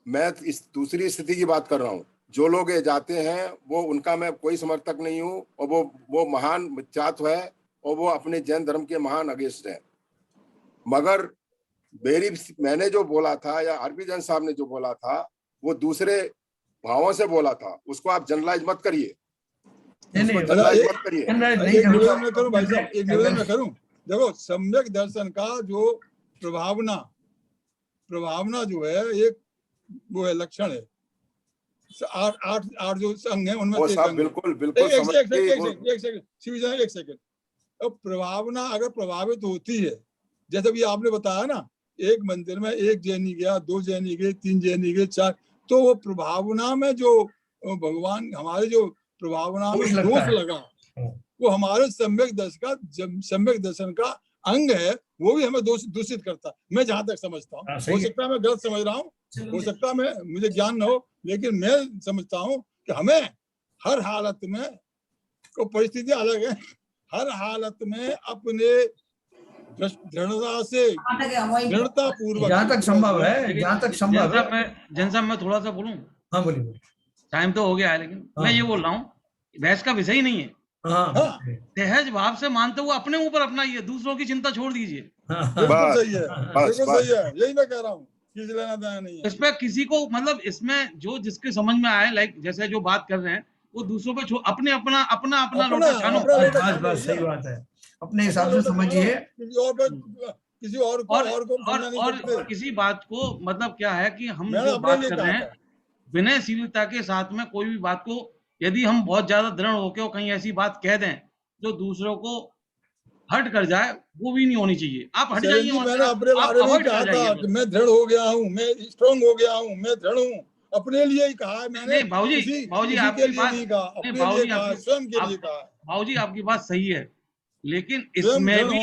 मैं इस दूसरी स्थिति की बात कर रहा हूँ। जो लोग ये जाते हैं वो उनका मैं कोई समर्थक नहीं हूँ, और वो महान मिथ्यात्व है, और वो अपने जैन धर्म के महान अगेंस्ट है। मगर मैंने जो बोला था या हरभजन साहब ने जो बोला था वो दूसरे भावों से बोला था, उसको आप जनरलाइज मत करिए। नहीं उसको जनरलाइज मत करिए। एक निवेदन मैं करूं भाई साहब, एक निवेदन मैं करूं। देखो सम्यक दर्शन का जो प्रभावना जो है एक वो है, लक्षण है। आठ जो अंग है उनमें से बिल्कुल एक सेकंड। अब प्रभावना अगर प्रभावित होती है, जैसे भी आपने बताया ना, एक मंदिर में एक जैनी गया, 2 जैनी गए, 3 जैनी गए, 4, तो वो प्रभावना में जो भगवान हमारे जो प्रभावना में दोष लगा, वो हमारे सम्यक दर्शन का अंग है, वो भी हमें दूषित करता है। मैं जहां तक समझता हूँ, हो सकता है मैं गलत समझ रहा हूँ, हो सकता है मुझे ज्ञान न हो, लेकिन मैं समझता हूँ कि हमें हर हालत में, तो परिस्थिति अलग है, हर हालत में अपने दृढ़ता से, दृढ़ता पूर्वक, जहाँ तक संभव है, जहाँ तक संभव है। जैन साहब मैं थोड़ा सा बोलूं? हाँ बोलिए। टाइम तो हो गया है, लेकिन मैं ये बोल रहा हूँ, बहस का विषय ही नहीं है। हाँ सहज भाव से मानते हुए अपने ऊपर अपनाइए, दूसरों की चिंता छोड़ दीजिए। बिल्कुल सही है, बिल्कुल सही है, यही मैं कह रहा हूँ। किसी लेना देना नहीं है इस पे किसी को, मतलब इसमें जो जिसके समझ में आए, लाइक जैसे जो बात कर रहे हैं, वो दूसरों पे अपना लोटा छानो। बस सही बात है, अपने हिसाब से समझिए। और किसी बात को, मतलब क्या है कि हम जो बात कर रहे हैं विनयशीलता के साथ में, कोई भी बात को यदि हम बहुत ज्यादा दृढ़ होकर कहीं ऐसी बात कह दें जो दूसरों को हर्ट कर जाए, वो भी नहीं होनी चाहिए। आप हट जाइए। मैंने अपने बारे में कहा था कि मैं दृढ़ हो गया हूँ, मैं स्ट्रांग हो गया हूँ, मैं दृढ़ हूँ, अपने लिए ही कहा है मैंने। भाऊजी आपकी बात नहीं कहा, अपने लिए कहा, स्वयं के लिए कहा। भाऊजी आपकी बात सही है, लेकिन इसमें भी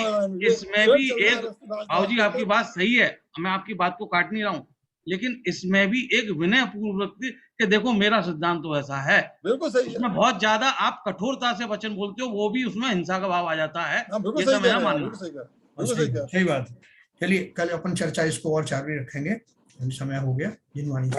एक, भाऊजी आपकी बात सही है, मैं आपकी बात को काट नहीं रहा हूँ, लेकिन इसमें भी एक विनय पूर्वक कि देखो मेरा सिद्धांत तो ऐसा है। बिल्कुल सही है। उसमें बहुत ज्यादा आप कठोरता से वचन बोलते हो, वो भी उसमें हिंसा का भाव आ जाता है। ये सब मेरा मानना है। सही बात। चलिए कल अपन चर्चा इसको और जारी रखेंगे, अभी समय हो गया। जिनवाणी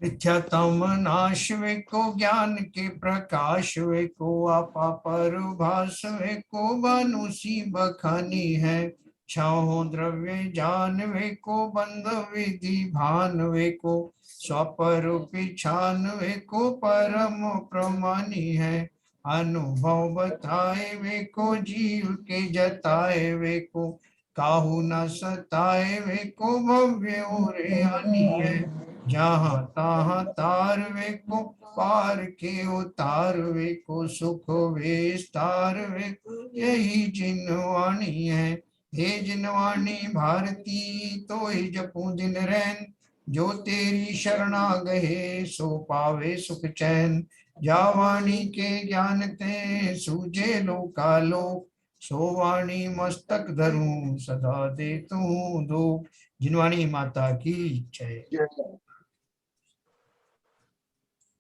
मिथ्यात्म नाश वे को, ज्ञान के प्रकाश वे को, आपा पर भास वे को, बनुसी बखानी है। छाओ द्रव्य जान वे को, बंध विधि भान वे को, स्वपर पिछान वे को, परम प्रमानी है। अनुभव बताए वे को, जीव के जताए वे को, काहू न सताए वे को, भव्य ओरे आनी है। जहाँ तहाँ तार वे को, पार के उतार वे को, सुख विस्तार वे को, यही जिनवाणी है। हे जिनवाणी भारती, तो ही जपू दिन रैन, जो तेरी शरणा गहे, सो पावे सुख चैन। जावाणी के ज्ञान ते, सूझे लोकालोक, सो वाणी मस्तक धरूं, सदा दे तू दो। जिनवाणी माता की जय।